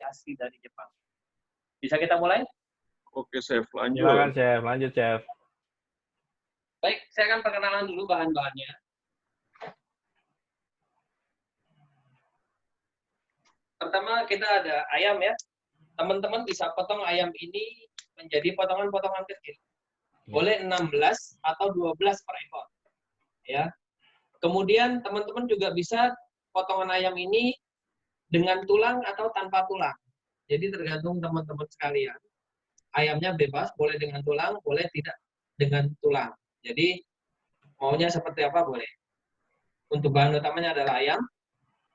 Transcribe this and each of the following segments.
asli dari Jepang. Bisa kita mulai? Oke, Chef. Lanjut. Silakan, Chef. Lanjut, Chef. Baik, saya akan perkenalan dulu bahan-bahannya. Pertama, kita ada ayam ya. Teman-teman bisa potong ayam ini menjadi potongan-potongan kecil. Boleh 16 atau 12 per ekor. Ya. Kemudian teman-teman juga bisa potongan ayam ini dengan tulang atau tanpa tulang. Jadi tergantung teman-teman sekalian. Ayamnya bebas, boleh dengan tulang, boleh tidak dengan tulang. Jadi maunya seperti apa boleh. Untuk bahan utamanya adalah ayam.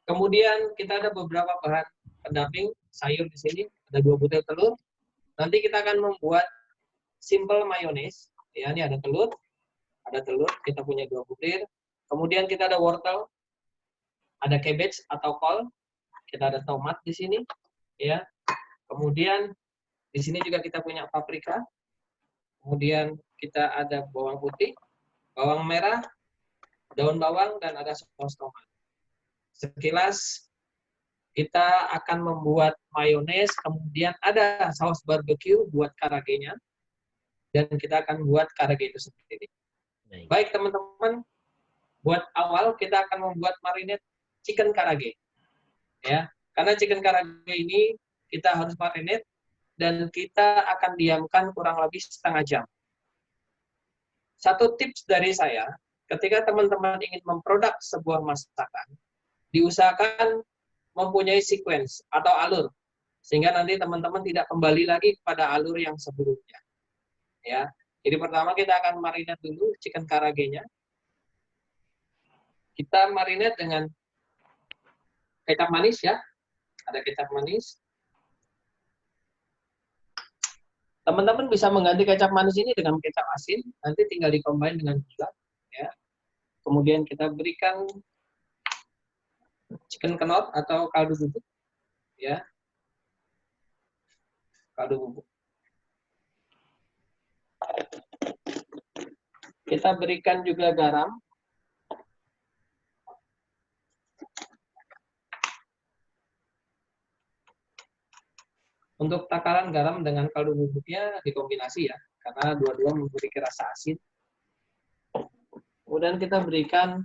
Kemudian kita ada beberapa bahan pendamping sayur di sini. Ada 2 butir telur. Nanti kita akan membuat simple mayones. Ya, ini ada telur. Kita punya 2 butir. Kemudian kita ada wortel, ada cabbage atau kol. Kita ada tomat di sini. Ya. Kemudian di sini juga kita punya paprika. Kemudian kita ada bawang putih, bawang merah, daun bawang, dan ada saus tomat. Sekilas kita akan membuat mayones, kemudian ada saus barbecue buat karagenya, dan kita akan buat karage itu sendiri. Baik teman-teman, buat awal kita akan membuat marinade chicken karage. Ya, karena chicken karage ini kita harus marinade dan kita akan diamkan kurang lebih setengah jam. Satu tips dari saya, ketika teman-teman ingin memproduk sebuah masakan, diusahakan mempunyai sequence atau alur, sehingga nanti teman-teman tidak kembali lagi kepada alur yang sebelumnya. Ya, jadi pertama kita akan marinate dulu chicken karagenya. Kita marinate dengan kecap manis ya, ada kecap manis. Teman-teman bisa mengganti kecap manis ini dengan kecap asin, nanti tinggal dikombin dengan gula. Ya. Kemudian kita berikan chicken knot atau kaldu bubuk, ya, kaldu bubuk. Kita berikan juga garam. Untuk takaran garam dengan kaldu bubuknya dikombinasi ya, karena dua-dua memiliki rasa asin. Kemudian kita berikan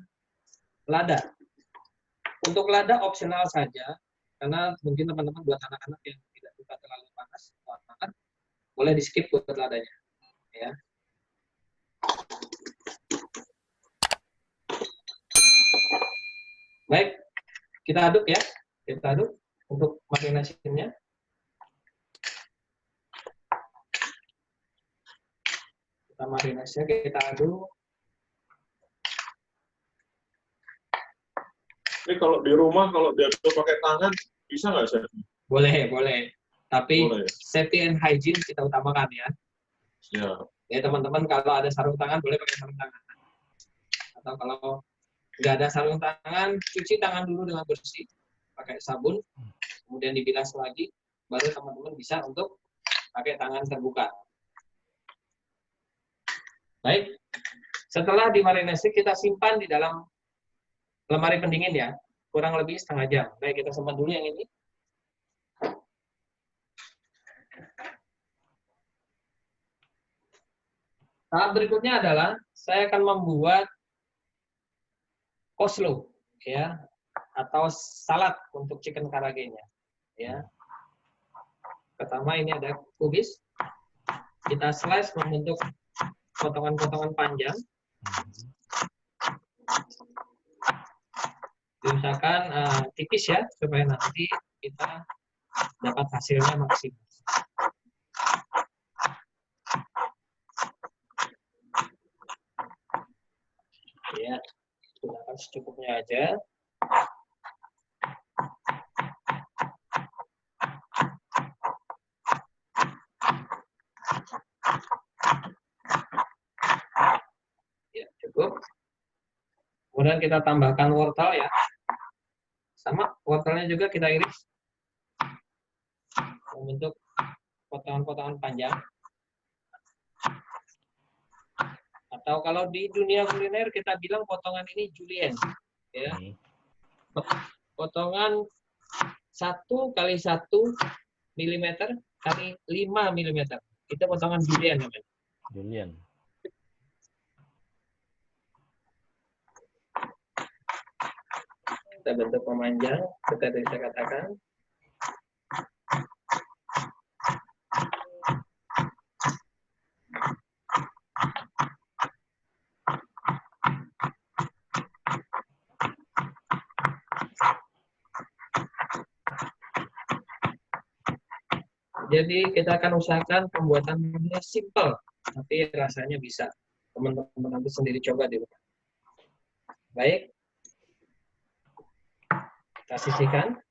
lada. Untuk lada opsional saja, karena mungkin teman-teman buat anak-anak yang tidak suka terlalu panas, boleh di skip buat ladanya. Ya. Baik, kita aduk ya. Kita aduk untuk marinasinya. Kita marinasinya, kita aduk. Ini kalau di rumah, kalau diaduk pakai tangan, bisa nggak, Chef? Boleh, boleh. Tapi boleh. Safety and hygiene kita utamakan ya. Ya. Ya teman-teman, kalau ada sarung tangan, boleh pakai sarung tangan. Atau kalau nggak ada sarung tangan, cuci tangan dulu dengan bersih. Pakai sabun, kemudian dibilas lagi, baru teman-teman bisa untuk pakai tangan terbuka. Baik, setelah dimarinasi, kita simpan di dalam lemari pendingin ya, kurang lebih setengah jam. Baik, kita simpan dulu yang ini. Tahap berikutnya adalah saya akan membuat coleslaw ya, atau salad untuk chicken karagenya ya. Pertama ini ada kubis, kita slice membentuk potongan-potongan panjang. Diusahakan tipis ya, supaya nanti kita dapat hasilnya maksimal. Ya, gunakan secukupnya aja. Ya, cukup. Kemudian kita tambahkan wortel ya. Sama, wortelnya juga kita iris membentuk potongan-potongan panjang. Atau kalau di dunia kuliner kita bilang potongan ini julienne, ya. Potongan 1 kali 1 milimeter kali 5 milimeter. Itu potongan julienne namanya. Julian. Kita bentuk memanjang, seperti saya katakan. Jadi kita akan usahakan pembuatannya simple, tapi rasanya bisa. Teman-teman nanti sendiri coba di rumah. Baik. Kita sisihkan.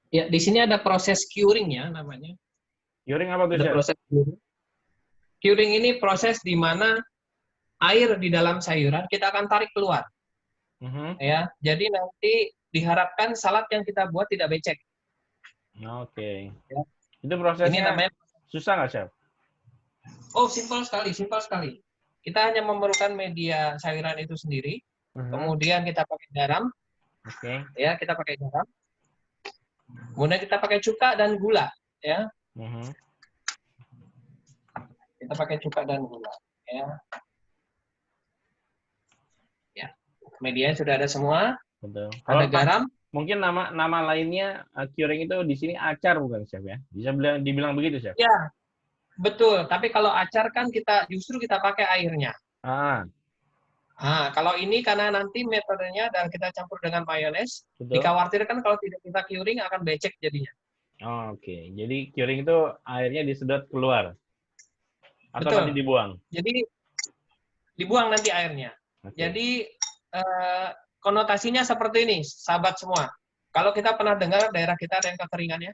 Ya, di sini ada proses curing ya namanya. Curing apa tuh, Ada Chef? proses curing. Curing ini proses di mana air di dalam sayuran kita akan tarik keluar. Ya, jadi nanti diharapkan salad yang kita buat tidak becek. Oke. Ya. Itu Ini prosesnya namanya. susah nggak, Chef? Oh, simpel sekali, simpel sekali. Kita hanya memerlukan media sayuran itu sendiri. Kemudian kita pakai garam. Oke. Ya, kita pakai garam. Kemudian kita pakai cuka dan gula, ya. Kita pakai cuka dan gula, ya. Ya, medianya sudah ada semua. Betul. Ada garam. Mungkin nama lainnya curing itu di sini acar bukan, Chef ya? Bisa dibilang begitu, Chef? Ya, betul. Tapi kalau acar kan justru kita pakai airnya. Kalau ini karena nanti metodenya dan kita campur dengan mayones, dikhawatirkan kalau tidak kita curing akan becek jadinya. Oke. Jadi curing itu airnya disedot keluar. Atau Betul. nanti dibuang? Jadi dibuang nanti airnya. Okay. Jadi konotasinya seperti ini, sahabat semua. Kalau kita pernah dengar daerah kita ada yang kekeringan ya,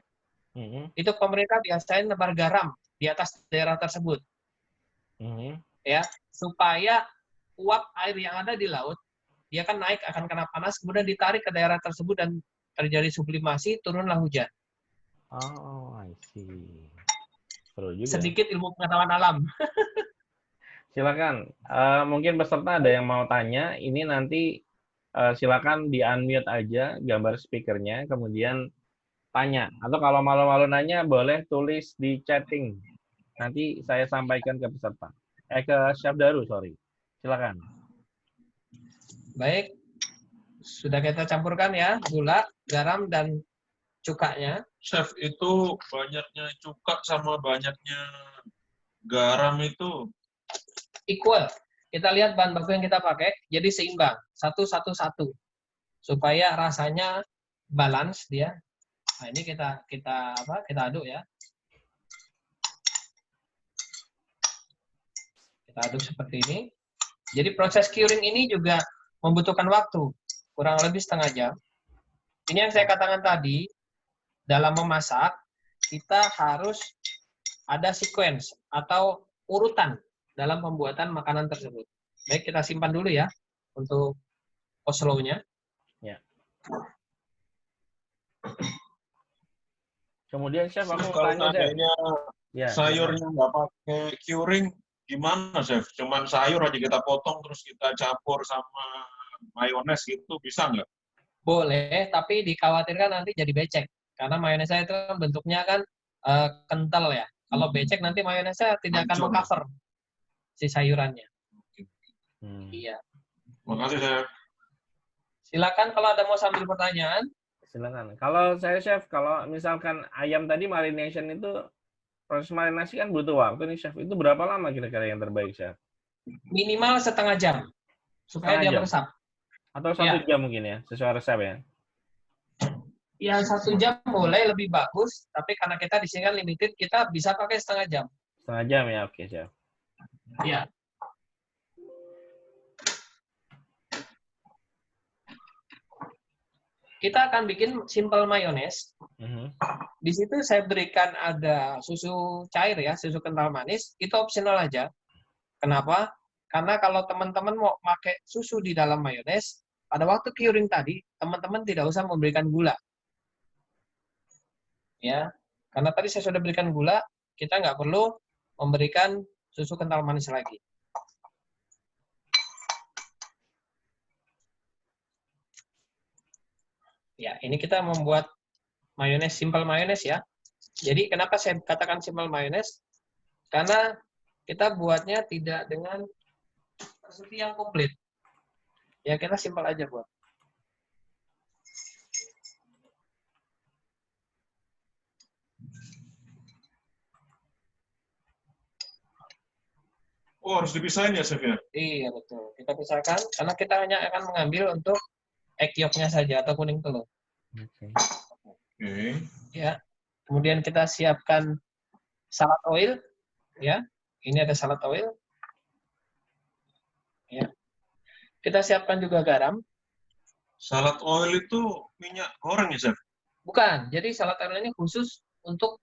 itu pemerintah biasanya nebar garam di atas daerah tersebut, ya, supaya uap air yang ada di laut, dia kan naik akan kena panas, kemudian ditarik ke daerah tersebut dan terjadi sublimasi, turunlah hujan. Oh, I see. Seru juga. Sedikit ilmu pengetahuan alam. Silakan. Mungkin peserta ada yang mau tanya. Ini nanti silakan di-unmute aja gambar speakernya, kemudian tanya. Atau kalau malu-malu nanya, boleh tulis di chatting. Nanti saya sampaikan ke peserta. Ke Chef Daru, sorry. Silakan. Baik. Sudah kita campurkan ya, gula, garam, dan cukanya. Chef, itu banyaknya cuka sama banyaknya garam itu Equal. Kita lihat bahan baku yang kita pakai, jadi seimbang. 1-1-1. Supaya rasanya balance dia. Nah, ini kita aduk ya. Kita aduk seperti ini. Jadi proses curing ini juga membutuhkan waktu, kurang lebih setengah jam. Ini yang saya katakan tadi, dalam memasak, kita harus ada sequence atau urutan dalam pembuatan makanan tersebut. Baik, kita simpan dulu ya untuk Oslo-nya. Ya. Kemudian Chef, aku kalau tanya, Chef, sayurnya nggak pakai curing, gimana, Chef? Cuman sayur aja kita potong, terus kita campur sama mayones gitu, bisa nggak? Boleh, tapi dikhawatirkan nanti jadi becek. Karena mayonesnya itu bentuknya kan kental ya. Kalau becek nanti mayonesnya tidak akan meng-cover si sayurannya. Iya. Makasih, Chef. Silakan kalau ada mau sambil pertanyaan. Silakan. Kalau saya, Chef, kalau misalkan ayam tadi marination itu, proses marinasi kan butuh waktu nih, Chef. Itu berapa lama kira-kira yang terbaik, Chef? Minimal setengah jam. Supaya dia meresap. Atau 1 jam mungkin ya, sesuai resep ya? Ya, 1 jam boleh lebih bagus, tapi karena kita di sini kan limited, kita bisa pakai setengah jam. Setengah jam ya, oke, Chef. Iya. Kita akan bikin simple mayones. Di situ saya berikan ada susu cair ya, susu kental manis. Itu opsional aja. Kenapa? Karena kalau teman-teman mau pakai susu di dalam mayones, pada waktu curing tadi, teman-teman tidak usah memberikan gula. Ya, karena tadi saya sudah berikan gula, kita nggak perlu memberikan susu kental manis lagi. Ya, ini kita membuat mayones, simple mayones ya. Jadi kenapa saya katakan simple mayones? Karena kita buatnya tidak dengan resipi yang komplit. Ya, kita simpel aja buat. Oh, harus dipisahin ya, Chef ya? Iya, betul. Kita pisahkan, karena kita hanya akan mengambil untuk egg yolk-nya saja atau kuning telur. Oke. Ya. Kemudian kita siapkan salad oil, ya. Ini ada salad oil. Ya. Kita siapkan juga garam. Salad oil itu minyak goreng ya, Chef? Bukan. Jadi salad oil ini khusus untuk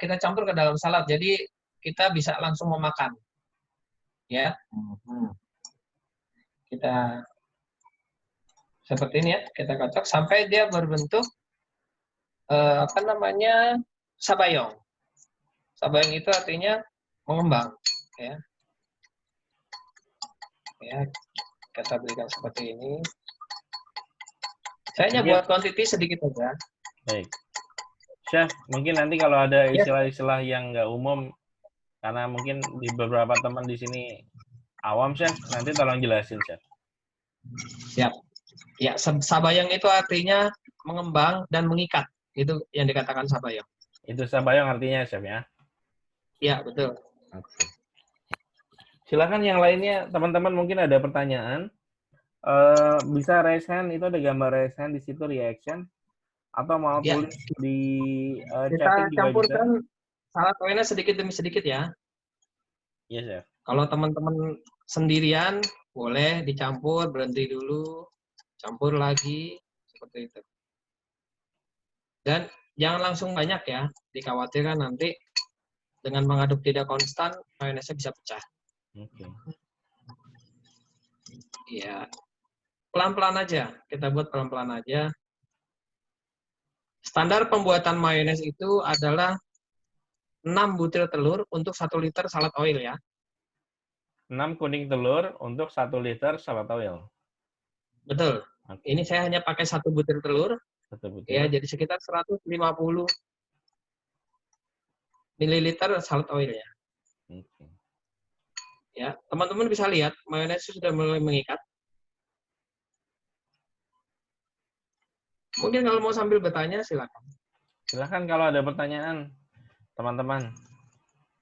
kita campur ke dalam salad. Jadi kita bisa langsung memakan. Ya. Kita seperti ini ya, kita kocok sampai dia berbentuk sabayong. Sabayong itu artinya mengembang, ya. Ya, kita berikan seperti ini. Saya hanya buat quantity sedikit aja. Baik. Chef, mungkin nanti kalau ada istilah-istilah yang nggak umum, karena mungkin di beberapa teman di sini awam, Chef, nanti tolong jelasin, Chef. Siap. Ya, sabayong itu artinya mengembang dan mengikat. Itu yang dikatakan sabayong. Itu sabayong artinya, Chef, ya? Ya, betul. Oke. Silakan yang lainnya, teman-teman mungkin ada pertanyaan. Bisa raise hand, itu ada gambar raise hand di situ, reaction. Atau mau tulis di chatting juga bisa. Kita campurkan salad oilnya sedikit demi sedikit ya. Iya, Chef. Kalau teman-teman sendirian, boleh dicampur, berhenti dulu, campur lagi, seperti itu. Dan jangan langsung banyak ya, dikhawatirkan nanti dengan mengaduk tidak konstan, mayonesnya bisa pecah. Oke. Ya, pelan-pelan aja, kita buat pelan-pelan aja. Standar pembuatan mayones itu adalah 6 butir telur untuk 1 liter salad oil ya. 6 kuning telur untuk 1 liter salad oil. Betul. Oke. Ini saya hanya pakai 1 butir telur. 1 butir. Ya, jadi sekitar 150 mililiter salad oil ya. Oke. Ya, teman-teman bisa lihat mayones sudah mulai mengikat. Mungkin kalau mau sambil bertanya silakan. Silakan kalau ada pertanyaan, teman-teman.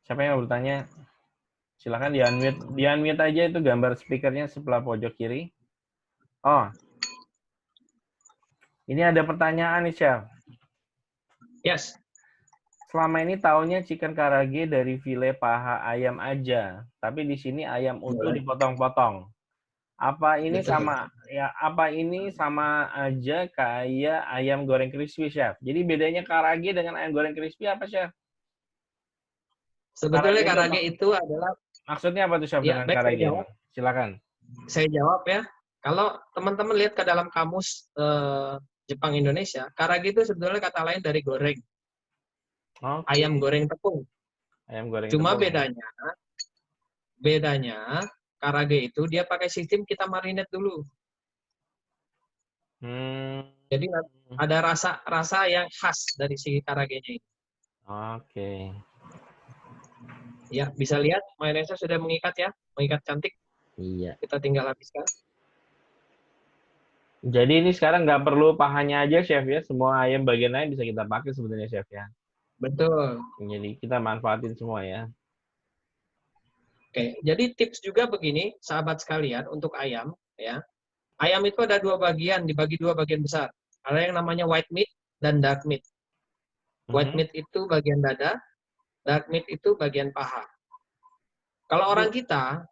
Siapa yang mau bertanya? Silakan di-unmute. Di-unmute aja itu gambar speakernya sebelah pojok kiri. Oh. Ini ada pertanyaan nih, Chef. Yes. Selama ini taunya chicken karage dari file paha ayam aja, tapi di sini ayam utuh dipotong-potong. Apa ini sama ya? Apa ini sama aja kayak ayam goreng crispy, Chef? Jadi bedanya karage dengan ayam goreng crispy apa, Chef? Sebetulnya karage itu adalah maksudnya apa tuh, Chef, ya, dengan karage? Silakan. Saya jawab ya. Kalau teman-teman lihat ke dalam kamus Jepang Indonesia, karage itu sebetulnya kata lain dari goreng. Okay. Ayam goreng tepung. Ayam goreng Cuma tepung. bedanya karage itu dia pakai sistem kita marinate dulu. Jadi ada rasa yang khas dari si karagenya ini. Oke. Ya, bisa lihat mayonesnya sudah mengikat ya, mengikat cantik. Iya. Kita tinggal habiskan. Jadi ini sekarang nggak perlu pahanya aja, Chef ya. Semua ayam bagian lain bisa kita pakai sebenarnya, Chef ya. Betul. Jadi kita manfaatin semua ya. Oke, jadi tips juga begini, sahabat sekalian, untuk ayam ya. Ayam itu ada 2 bagian, dibagi 2 bagian besar. Ada yang namanya white meat dan dark meat. White meat itu bagian dada, dark meat itu bagian paha. Kalau orang kita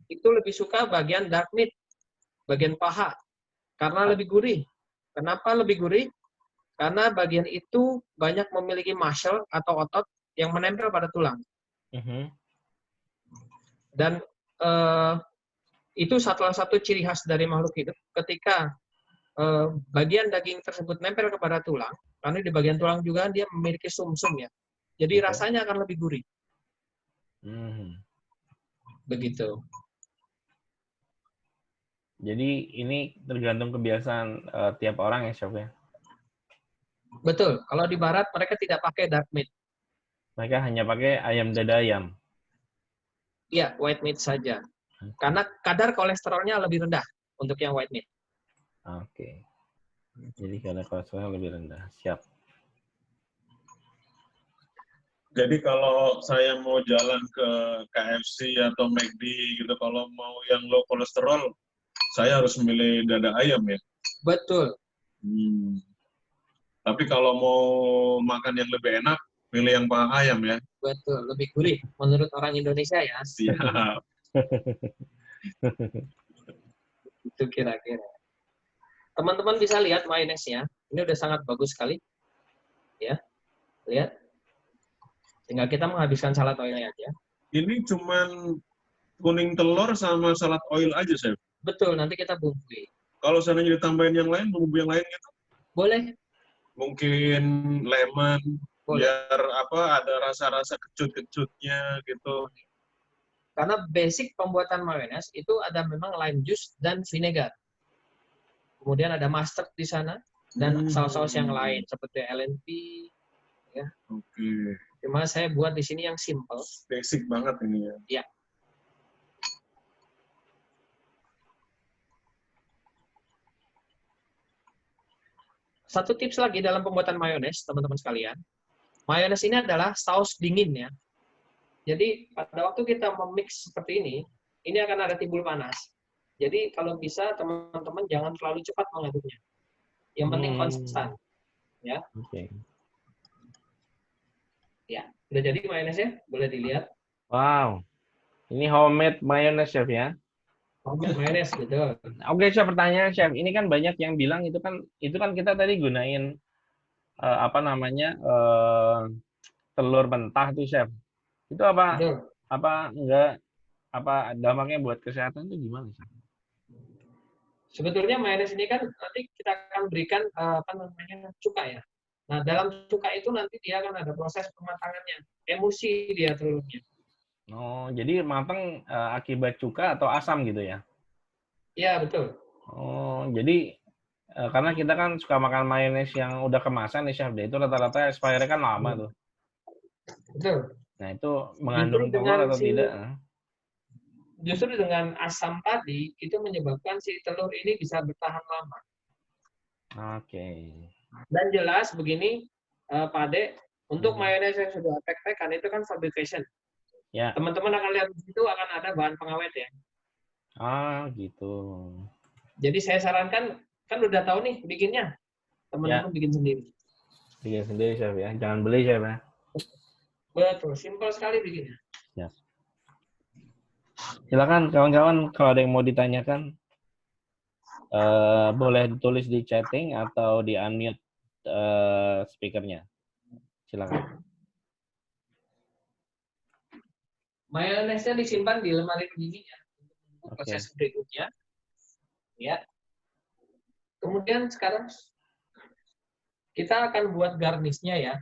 itu lebih suka bagian dark meat, bagian paha, karena lebih gurih. Kenapa lebih gurih? Karena bagian itu banyak memiliki muscle atau otot yang menempel pada tulang. Dan itu salah satu ciri khas dari makhluk hidup. Ketika bagian daging tersebut nempel kepada tulang, karena di bagian tulang juga dia memiliki sumsum ya. Jadi rasanya akan lebih gurih. Begitu. Jadi ini tergantung kebiasaan tiap orang ya, Chef ya? Betul. Kalau di barat mereka tidak pakai dark meat. Mereka hanya pakai ayam dada ayam. Iya, white meat saja. Karena kadar kolesterolnya lebih rendah untuk yang white meat. Oke. Jadi kadar kolesterolnya lebih rendah. Siap. Jadi kalau saya mau jalan ke KFC atau McD gitu, kalau mau yang low kolesterol, saya harus memilih dada ayam ya? Betul. Tapi kalau mau makan yang lebih enak, pilih yang paha ayam ya? Betul, lebih gurih menurut orang Indonesia ya. Siap. Itu kira-kira. Teman-teman bisa lihat mayonesnya. Ini udah sangat bagus sekali. Ya, lihat. Tinggal kita menghabiskan salad oilnya aja. Ini cuman kuning telur sama salad oil aja, Chef? Betul, nanti kita bumbui. Kalau seandainya ditambahin yang lain, bumbu yang lain gitu? Boleh. Mungkin lemon, boleh. Biar ada rasa-rasa kecut-kecutnya gitu. Karena basic pembuatan mayones itu ada memang lime juice dan vinegar. Kemudian ada mustard di sana dan saus-saus yang lain seperti LNP. Ya. Oke. Cuma saya buat di sini yang simple. Basic banget ini ya. Ya. Satu tips lagi dalam pembuatan mayones, teman-teman sekalian. Mayones ini adalah saus dingin ya. Jadi pada waktu kita memix seperti ini akan ada timbul panas. Jadi kalau bisa teman-teman jangan terlalu cepat mengaduknya. Yang penting konstan. Ya. Oke. Ya, udah jadi mayonesnya, boleh dilihat. Wow, ini homemade mayonnaise, Chef ya? Homemade mayonnaise, betul. Oke, Chef, pertanyaan, Chef. Ini kan banyak yang bilang itu kan kita tadi gunain telur mentah tuh, Chef. Itu Betul. dampaknya buat kesehatan itu gimana, Chef? Sebetulnya mayones ini kan nanti kita akan berikan cuka ya. Nah, dalam cuka itu nanti dia akan ada proses pematangannya. Emulsi dia telurnya. Oh, jadi matang akibat cuka atau asam gitu ya? Iya, betul. Oh, jadi karena kita kan suka makan mayones yang udah kemasan nih, Chef. Itu rata-rata expired kan lama tuh. Betul. Nah, itu mengandung telur atau tidak? Justru dengan asam tadi, itu menyebabkan si telur ini bisa bertahan lama. Oke. Dan jelas begini, Pak Ade, untuk mayones yang sudah tek-tekan itu kan fabrication. Ya. Teman-teman akan lihat di situ akan ada bahan pengawet ya. Ah, gitu. Jadi saya sarankan, kan udah tahu nih bikinnya. Teman-teman bikin sendiri. Bikin sendiri, Chef ya. Jangan beli, Chef ya. Betul, simpel sekali bikinnya. Ya. Silakan kawan-kawan kalau ada yang mau ditanyakan boleh ditulis di chatting atau di unmute speakernya. Silakan. Mayonesnya disimpan di lemari pendinginnya untuk proses berikutnya. Ya. Kemudian sekarang kita akan buat garnisnya ya.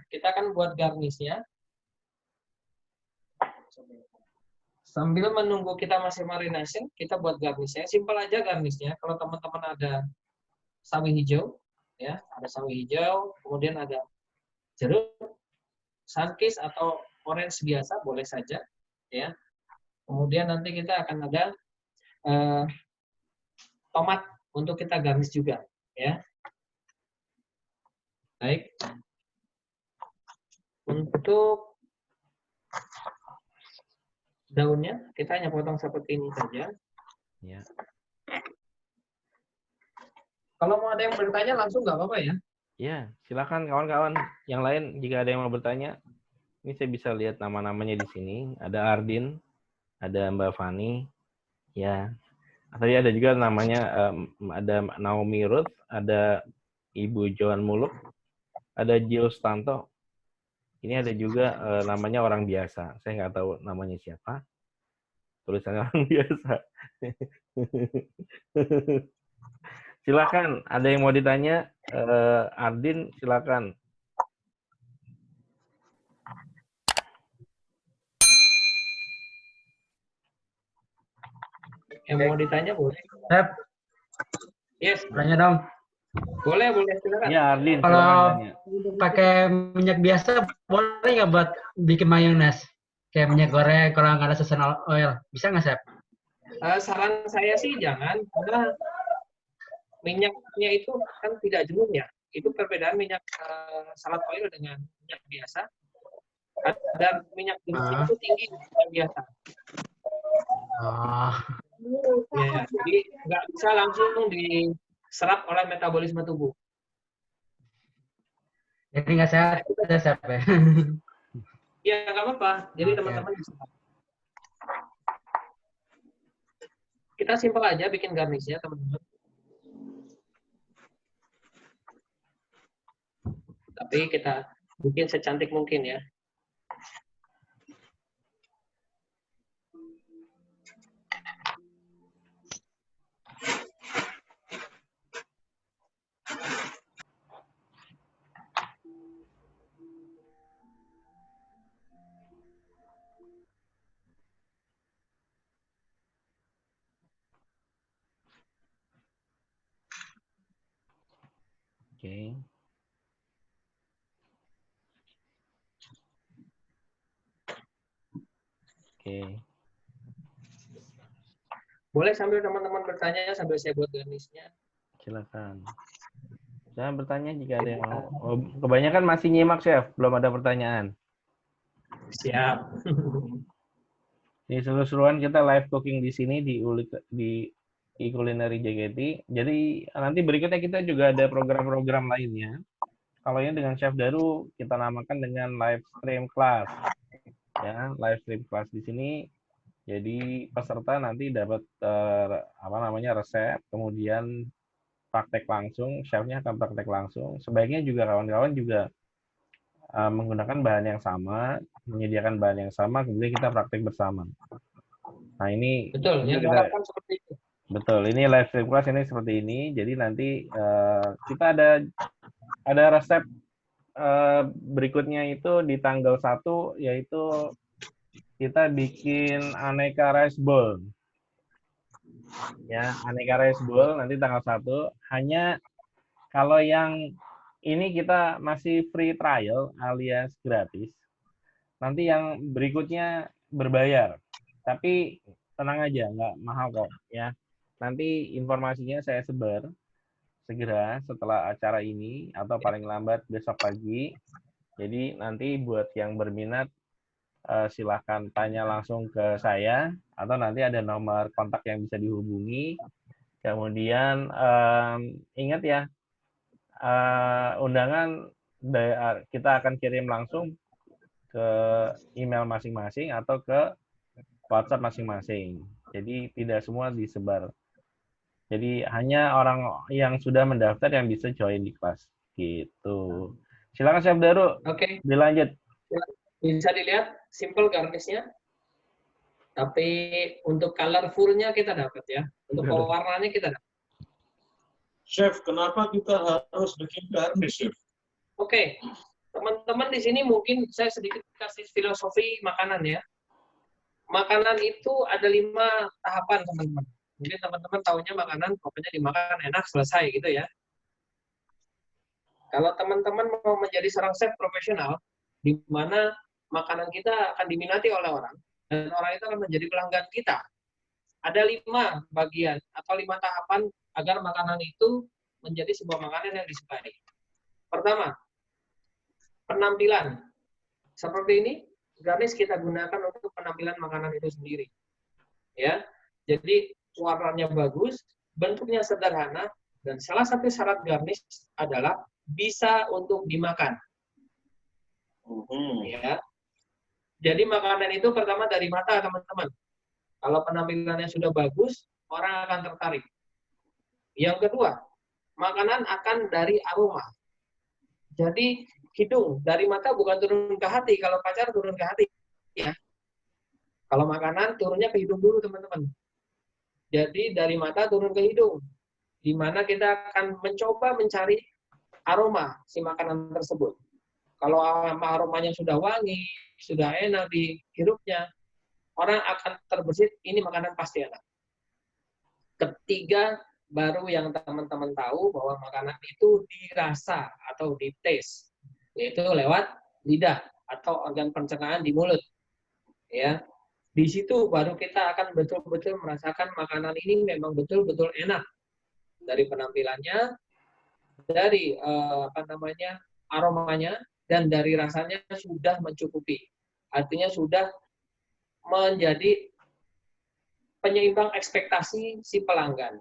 Sambil menunggu kita masih marinasi, kita buat garnisnya. Simpel aja garnisnya. Kalau teman-teman ada sawi hijau, ya, ada sawi hijau, kemudian ada jeruk, sunkist atau orange biasa boleh saja, ya. Kemudian nanti kita akan ada tomat untuk kita garnis juga, ya. Baik. Untuk daunnya kita hanya potong seperti ini saja. Ya. Kalau mau ada yang bertanya langsung nggak apa-apa ya. Ya, silakan kawan-kawan yang lain jika ada yang mau bertanya. Ini saya bisa lihat nama-namanya di sini. Ada Ardin, ada Mbak Fani, ya. Tadi ada juga namanya ada Naomi Ruth, ada Ibu Joan Muluk, ada Jill Stanto. Ini ada juga namanya orang biasa. Saya nggak tahu namanya siapa. tulisannya orang biasa. Silakan, ada yang mau ditanya? Ardin, silakan. Yang mau ditanya boleh. Chef, Yes, tanya dong. boleh silakan. Ya, Ardin, silakan Kalau tanya. pakai minyak biasa, boleh nggak buat bikin mayones? Kayak minyak goreng, kalau nggak ada seasonal oil. Bisa nggak, Chef? Saran saya sih jangan, karena minyaknya itu kan tidak jenuh ya. Itu perbedaan minyak salad oil dengan minyak biasa. Ada minyak jenuhnya itu tinggi dari minyak biasa. Oh, Ya, jadi nggak bisa langsung diserap oleh metabolisme tubuh. jadi nggak sehat, ya, Chef ya? Ya, nggak apa-apa. Jadi Oke. teman-teman bisa. Kita simpel aja bikin garnishnya, teman-teman. Tapi kita bikin secantik mungkin ya. Oke. Oke. Boleh sambil teman-teman bertanya sambil saya buat garnishnya. Silakan. Saya bertanya jika ada yang mau. Oh, kebanyakan masih nyimak, Chef. Belum ada pertanyaan. Siap. Di seru-seruan kita live cooking di sini di e-culinary JKT. Jadi nanti berikutnya kita juga ada program-program lainnya. Kalau ini dengan Chef Daru kita namakan dengan live stream class. Ya, live stream class di sini. Jadi peserta nanti dapat resep, kemudian praktek langsung, chefnya akan praktek langsung. Sebaiknya juga kawan-kawan juga menggunakan bahan yang sama, menyediakan bahan yang sama, kemudian kita praktek bersama. Nah ini Betul, yang diharapkan seperti itu. Betul, ini live stream class ini seperti ini. Jadi nanti kita ada resep berikutnya itu di tanggal 1, yaitu kita bikin aneka rice bowl. Ya, aneka rice bowl nanti tanggal 1. Hanya kalau yang ini kita masih free trial alias gratis. Nanti yang berikutnya berbayar. Tapi tenang aja, nggak mahal kok ya. Nanti informasinya saya sebar segera setelah acara ini atau paling lambat besok pagi. Jadi nanti buat yang berminat silahkan tanya langsung ke saya atau nanti ada nomor kontak yang bisa dihubungi. Kemudian ingat ya, undangan kita akan kirim langsung ke email masing-masing atau ke WhatsApp masing-masing. Jadi tidak semua disebar. Jadi hanya orang yang sudah mendaftar yang bisa join di kelas gitu. Silakan Chef Daru. Oke. Dilanjut. Bisa dilihat simple garnishnya. Tapi untuk colorful-nya kita dapat ya. Untuk pewarnaannya kita dapat. Chef, kenapa kita harus bikin garnish, Chef? Oke. Teman-teman di sini mungkin saya sedikit kasih filosofi makanan ya. Makanan itu ada 5 tahapan, teman-teman. Mungkin teman-teman tahunya makanan pokoknya dimakan enak selesai gitu ya. Kalau teman-teman mau menjadi seorang chef profesional, di mana makanan kita akan diminati oleh orang, dan orang itu akan menjadi pelanggan kita. Ada 5 bagian atau 5 tahapan agar makanan itu menjadi sebuah makanan yang disukai. Pertama, penampilan. Seperti ini, garnish kita gunakan untuk penampilan makanan itu sendiri. Ya, jadi warnanya bagus, bentuknya sederhana, dan salah satu syarat garnish adalah bisa untuk dimakan. Ya. Jadi makanan itu pertama dari mata, teman-teman. Kalau penampilannya sudah bagus, orang akan tertarik. Yang kedua, makanan akan dari aroma. Jadi hidung dari mata bukan turun ke hati. Kalau pacar turun ke hati, ya. Kalau makanan turunnya ke hidung dulu, teman-teman. Jadi dari mata turun ke hidung, di mana kita akan mencoba mencari aroma si makanan tersebut. Kalau aromanya sudah wangi, sudah enak dihirupnya, orang akan terbersit, ini makanan pasti enak. Ketiga, baru yang teman-teman tahu bahwa makanan itu dirasa atau dites, yaitu lewat lidah atau organ pencernaan di mulut. Ya, di situ baru kita akan betul-betul merasakan makanan ini memang betul-betul enak, dari penampilannya, dari aromanya, dan dari rasanya sudah mencukupi. Artinya sudah menjadi penyeimbang ekspektasi si pelanggan.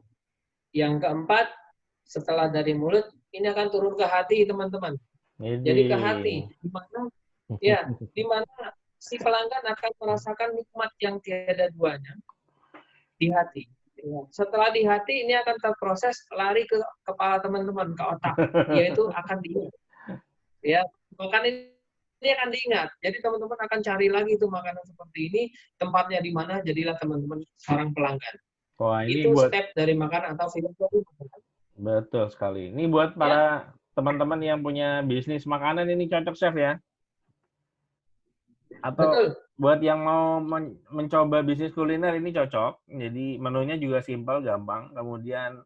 Yang keempat, setelah dari mulut, ini akan turun ke hati, teman-teman. Jadi ke hati, di mana si pelanggan akan merasakan nikmat yang tiada duanya di hati. Setelah di hati, ini akan terproses lari ke kepala teman-teman, ke otak, yaitu akan diingat. Ya, makanan ini akan diingat. Jadi teman-teman akan cari lagi tuh makanan seperti ini, tempatnya di mana, jadilah teman-teman seorang pelanggan. Wah, ini itu buat step dari makanan atau filosofi. betul sekali. Ini buat para teman-teman yang punya bisnis makanan ini cocok, Chef ya. Atau Betul. buat yang mau mencoba bisnis kuliner ini cocok. Jadi menunya juga simpel, gampang. Kemudian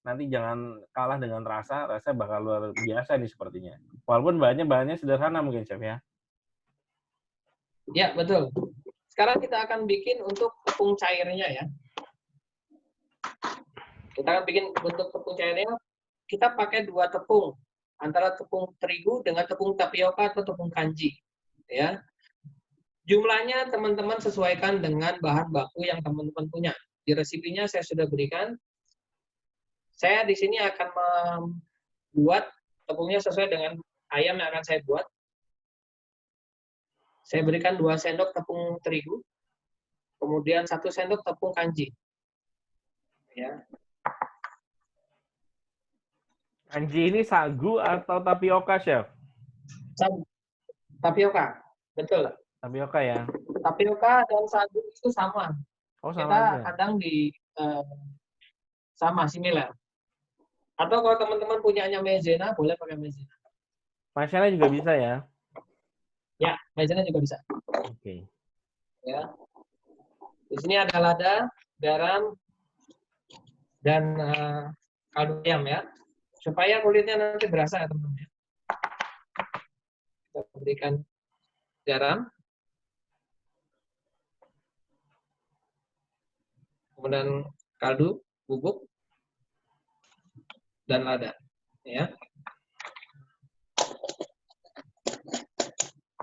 nanti jangan kalah dengan rasa bakal luar biasa nih sepertinya. Walaupun bahannya sederhana mungkin, Chef ya. Ya, betul. Sekarang kita akan bikin untuk tepung cairnya ya. Kita akan bikin untuk tepung cairnya, kita pakai 2 tepung, antara tepung terigu dengan tepung tapioka atau tepung kanji. Ya. Jumlahnya teman-teman sesuaikan dengan bahan baku yang teman-teman punya. Di resepinya saya sudah berikan. Saya di sini akan membuat tepungnya sesuai dengan ayam yang akan saya buat. Saya berikan 2 sendok tepung terigu, kemudian 1 sendok tepung kanji. Ya. Kanji ini sagu atau tapioka, Chef? Sagu. Tapioka, betul. Tapioka ya. Tapioka dan sagu itu sama. Oh, sama Kita aja. kadang sama, similar. Atau kalau teman-teman punyanya maizena, boleh pakai maizena. Maizena juga bisa ya? Ya, maizena juga bisa. Oke. Ya. Di sini ada lada, garam, dan kaldu ayam ya. Supaya kulitnya nanti berasa ya teman-teman. Kita berikan garam. Kemudian kaldu bubuk dan lada ya.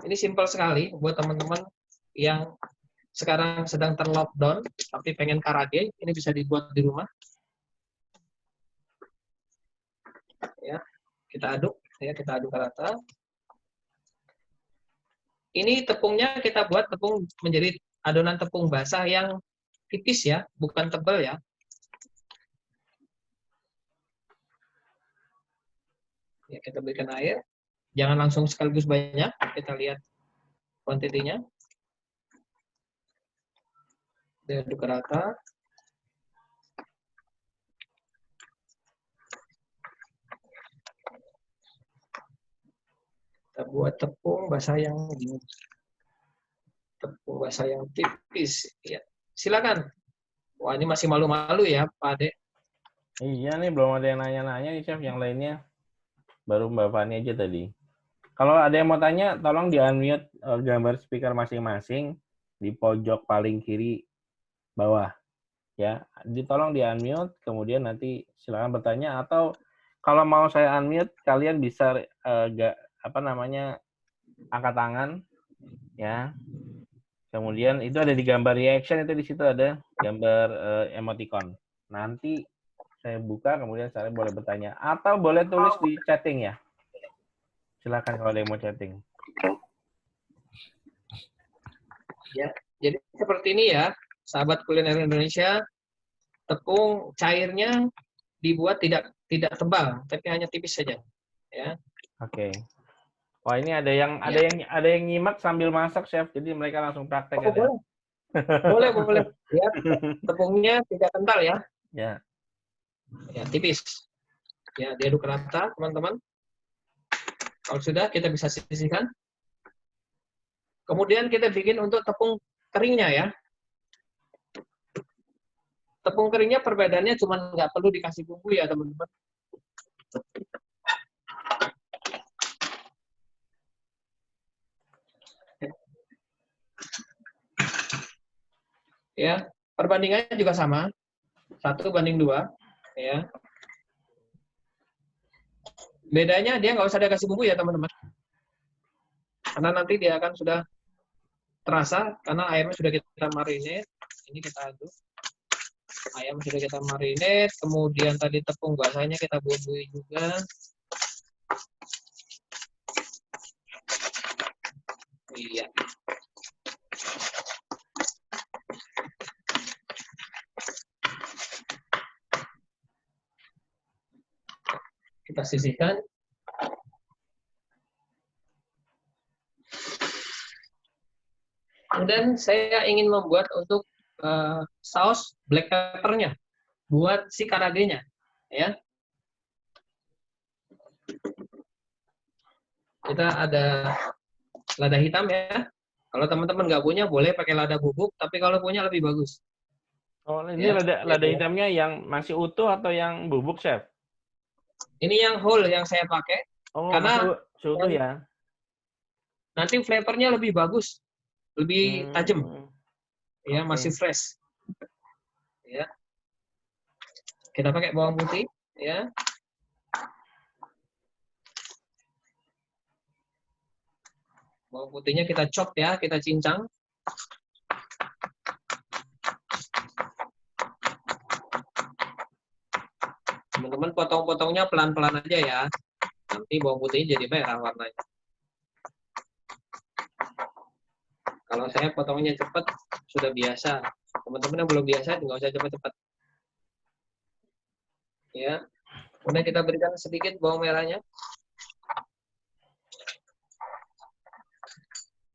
Ini simpel sekali buat teman-teman yang sekarang sedang terlockdown tapi pengen karage, ini bisa dibuat di rumah ya. Kita aduk rata. Ini tepungnya kita buat tepung menjadi adonan tepung basah yang tipis ya, bukan tebal ya. Ya, kita berikan air. Jangan langsung sekaligus banyak. Kita lihat kuantitinya. Diaduk rata. Kita buat tepung basah yang tipis. Ya. Silakan. Wah, ini masih malu-malu ya, Pak Ade. Iya nih, belum ada yang nanya-nanya nih, Chef. Yang lainnya baru Mbak Fani aja tadi. Kalau ada yang mau tanya, tolong di-unmute gambar speaker masing-masing di pojok paling kiri bawah. Ya, tolong di-unmute, kemudian nanti silakan bertanya, atau kalau mau saya unmute, kalian bisa angkat tangan, ya. Kemudian itu ada di gambar reaction, itu di situ ada gambar emoticon. Nanti saya buka, kemudian saya boleh bertanya, atau boleh tulis di chatting ya. Silakan kalau ada yang mau chatting. Ya, jadi seperti ini ya, sahabat kuliner Indonesia. Tepung cairnya dibuat tidak tebal, tapi hanya tipis saja. Ya. Oke. Wah, ini ada yang nyimak sambil masak, Chef. Jadi mereka langsung praktek ya. Boleh. Boleh, boleh. Ya, tepungnya tidak kental ya. Ya. Ya, tipis. Ya, diaduk rata, teman-teman. Kalau sudah, kita bisa sisihkan. Kemudian kita bikin untuk tepung keringnya ya. Tepung keringnya perbedaannya cuma nggak perlu dikasih bumbu ya, teman-teman. Ya, perbandingannya juga sama. 1:2, ya. Bedanya dia nggak usah dikasih bumbu ya, teman-teman. Karena nanti dia akan sudah terasa, karena ayamnya sudah kita marinate. Ini kita aduk. Ayam sudah kita marinate, kemudian tadi tepung basahnya kita bumbui juga. Iya. Kita sisihkan. Kemudian saya ingin membuat untuk saus black pepper-nya buat si karagenya, ya. Kita ada lada hitam ya. Kalau teman-teman nggak punya, boleh pakai lada bubuk, tapi kalau punya lebih bagus. Oh, ini Ya, lada hitamnya yang masih utuh atau yang bubuk, Chef? Ini yang whole yang saya pakai. Oh, karena masih utuh ya. Nanti flavornya lebih bagus, lebih tajam. Ya, Okay. masih fresh. Ya. Kita pakai bawang putih, ya. Bawang putihnya kita chop ya, kita cincang. Teman-teman potong-potongnya pelan-pelan aja ya. Nanti bawang putihnya jadi merah warnanya. Kalau saya potongnya cepat, sudah biasa. Teman-teman yang belum biasa, nggak usah cepat-cepat. Ya. Kemudian kita berikan sedikit bawang merahnya.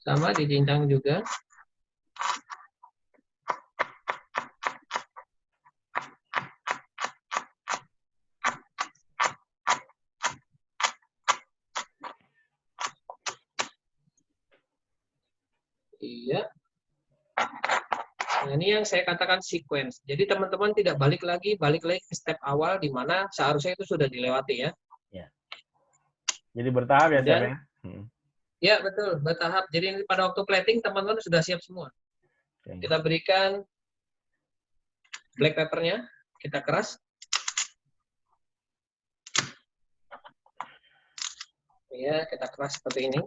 Sama dicincang juga. Iya. Nah, ini yang saya katakan sequence. Jadi teman-teman tidak balik lagi ke step awal di mana seharusnya itu sudah dilewati ya. Ya. Jadi bertahap ya, Chef ya? Ya, betul, bertahap. Jadi pada waktu plating teman-teman sudah siap semua. Okay. Kita berikan black pepper-nya, kita keras. Ya, kita keras seperti ini.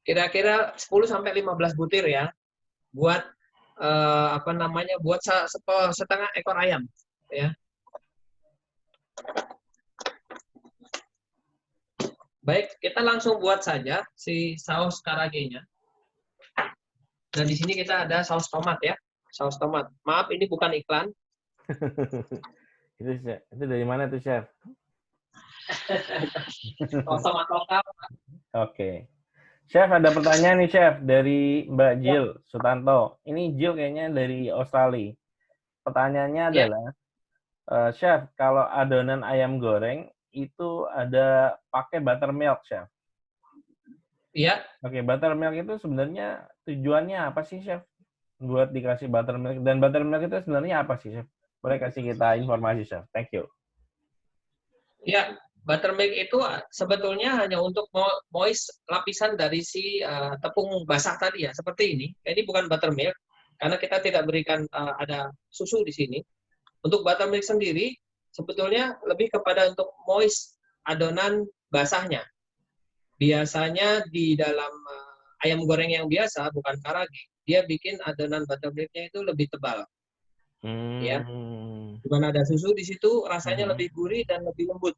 Kira-kira 10-15 butir ya, buat buat setengah ekor ayam, ya. Baik, kita langsung buat saja si saus karagenya. Dan di sini kita ada saus tomat ya, saus tomat. Maaf, ini bukan iklan. Itu dari mana tuh, Chef? Saus tomat lokal. Oke. Chef, ada pertanyaan nih, Chef, dari Mbak Jill Sutanto. Ini Jill kayaknya dari Australia. Pertanyaannya adalah, Chef, kalau adonan ayam goreng itu ada pakai buttermilk, Chef? Iya. Oke, buttermilk itu sebenarnya tujuannya apa sih, Chef? Buat dikasih buttermilk. Dan buttermilk itu sebenarnya apa sih, Chef? Boleh kasih kita informasi, Chef? Thank you. Ya, buttermilk itu sebetulnya hanya untuk moist lapisan dari si tepung basah tadi ya, seperti ini. Ini bukan buttermilk, karena kita tidak berikan ada susu di sini. Untuk buttermilk sendiri, sebetulnya lebih kepada untuk moist adonan basahnya. Biasanya di dalam ayam goreng yang biasa, bukan karage, dia bikin adonan buttermilknya itu lebih tebal. Ya, dengan ada susu di situ, rasanya lebih gurih dan lebih lembut.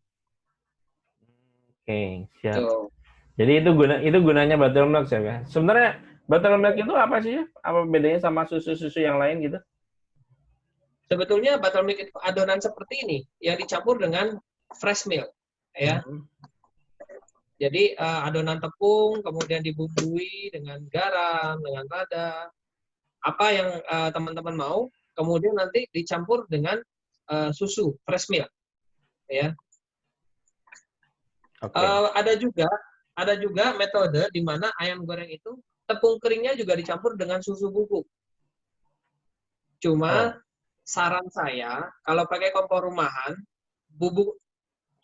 Oke, siap. Tuh. Jadi itu gunanya buttermilk, Chef ya. Sebenarnya buttermilk itu apa sih, Chef? Apa bedanya sama susu-susu yang lain gitu? Sebetulnya buttermilk itu adonan seperti ini yang dicampur dengan fresh milk, ya. Jadi adonan tepung kemudian dibumbui dengan garam, dengan lada, apa yang teman-teman mau, kemudian nanti dicampur dengan susu fresh milk, ya. Ada juga metode di mana ayam goreng itu tepung keringnya juga dicampur dengan susu bubuk. Cuma saran saya kalau pakai kompor rumahan, bubuk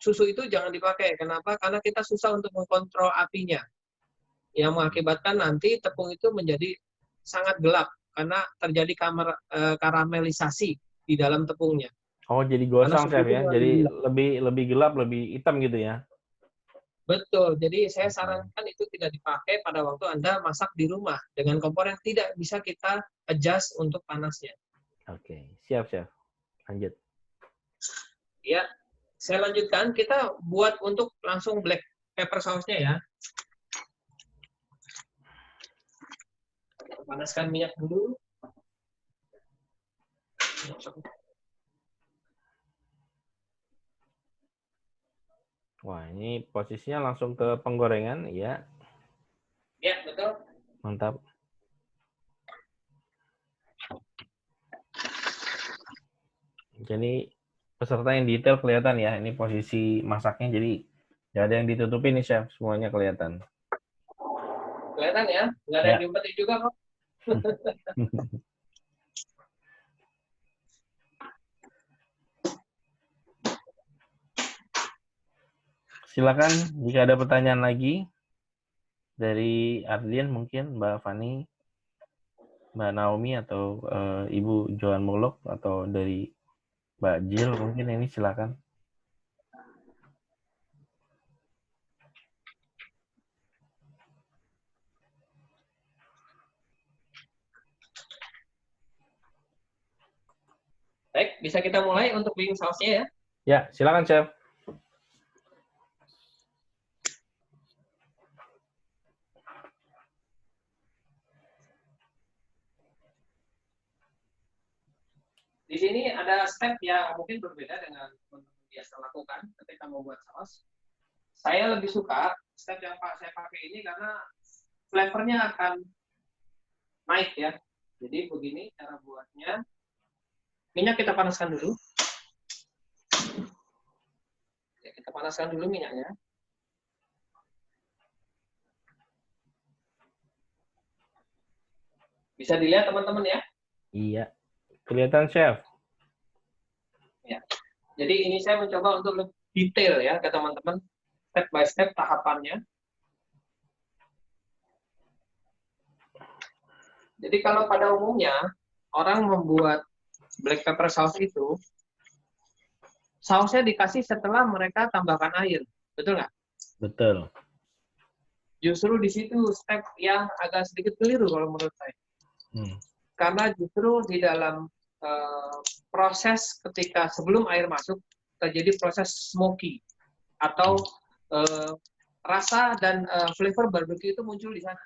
susu itu jangan dipakai. Kenapa? Karena kita susah untuk mengkontrol apinya. Yang mengakibatkan nanti tepung itu menjadi sangat gelap karena terjadi karamelisasi di dalam tepungnya. Oh, jadi gosong, Chef ya. Jadi lebih gelap, lebih hitam gitu ya. Betul. Jadi saya sarankan itu tidak dipakai pada waktu Anda masak di rumah dengan kompor yang tidak bisa kita adjust untuk panasnya. Oke, siap, Chef. Lanjut. Ya. Saya lanjutkan, kita buat untuk langsung black pepper sausnya ya. Panaskan minyak dulu. Wah, ini posisinya langsung ke penggorengan, ya. Ya, betul. Mantap. Jadi peserta yang detail kelihatan ya, ini posisi masaknya, jadi nggak ada yang ditutupi nih, Chef. Semuanya kelihatan. Kelihatan ya? Nggak ada yang diumpetin juga kok. Silakan jika ada pertanyaan lagi dari Ardian, mungkin Mbak Fani, Mbak Naomi, atau Ibu Joan Muluk, atau dari Mbak Jill, mungkin ini silakan. Baik, bisa kita mulai untuk bikin sausnya ya? Ya, silakan, Chef. Di sini ada step yang mungkin berbeda dengan teman-teman biasa lakukan ketika membuat saus. Saya lebih suka step yang saya pakai ini karena flavornya akan naik ya. Jadi begini cara buatnya. Minyak kita panaskan dulu. Ya, kita panaskan dulu minyaknya. Bisa dilihat teman-teman ya? Iya. Kelihatan, Chef. Ya. Jadi ini saya mencoba untuk lebih detail ya ke teman-teman, step by step tahapannya. Jadi kalau pada umumnya orang membuat black pepper sauce itu, sausnya dikasih setelah mereka tambahkan air, betul nggak? Betul. Justru di situ step yang agak sedikit keliru kalau menurut saya. Karena justru di dalam proses ketika sebelum air masuk terjadi proses smoky atau rasa dan flavor barbecue itu muncul di sana.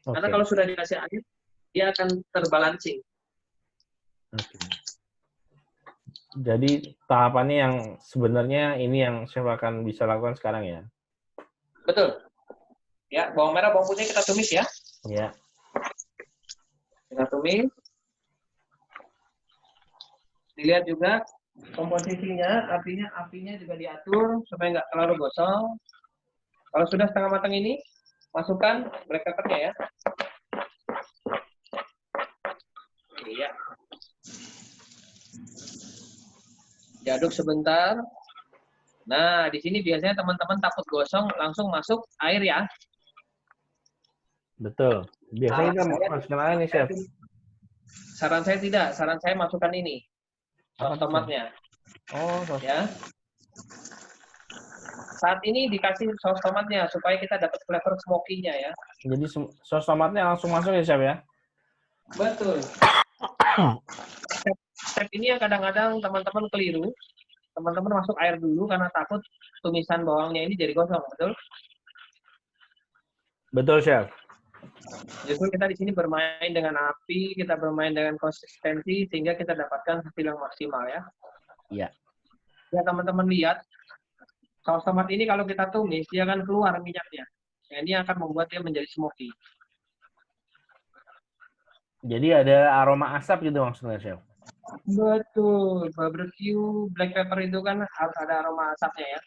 Karena kalau sudah dikasih air, dia akan terbalancing. Jadi tahapannya yang sebenarnya ini yang Chef akan bisa lakukan sekarang ya? Betul. Ya, bawang merah, bawang putih kita tumis ya. Ya. Kita tumis. Dilihat juga komposisinya, artinya apinya juga diatur supaya nggak terlalu gosong. Kalau sudah setengah matang ini, masukkan black pepper-nya ya. Iya. Diaduk sebentar. Nah, di sini biasanya teman-teman takut gosong, langsung masuk air ya. Betul. Biasanya kita masukkan air nih, Chef. Saran saya tidak, saran saya masukkan ini. Saus tomatnya. Oh, saus. Ya. Saat ini dikasih saus tomatnya supaya kita dapat flavor smoky-nya ya. Jadi saus tomatnya langsung masuk ya, Chef ya? Betul. Step ini yang kadang-kadang teman-teman keliru. Teman-teman masuk air dulu karena takut tumisan bawangnya ini jadi gosong, betul? Betul, Chef. Justru kita di sini bermain dengan api, kita bermain dengan konsistensi sehingga kita dapatkan hasil yang maksimal ya. Iya. Ya teman-teman lihat, saus tomat ini kalau kita tumis, dia akan keluar minyaknya. Nah, ini akan membuat dia menjadi smoky. Jadi ada aroma asap gitu maksudnya, Chef? Betul. Barbecue black pepper itu kan harus ada aroma asapnya ya.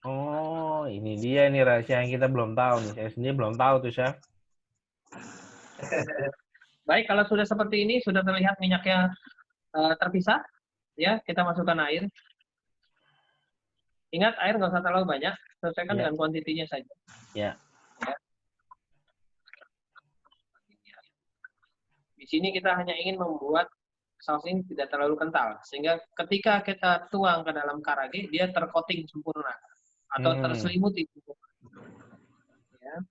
Oh, ini dia nih rahasia yang kita belum tahu nih. Saya sendiri belum tahu tuh, Chef. Baik, kalau sudah seperti ini, sudah terlihat minyaknya terpisah, ya kita masukkan air. Ingat, air nggak usah terlalu banyak, sesuaikan dengan kuantitinya saja. Ya. Ya. Di sini kita hanya ingin membuat saus ini tidak terlalu kental, sehingga ketika kita tuang ke dalam karage, dia tercoating sempurna atau terselimuti. Ya.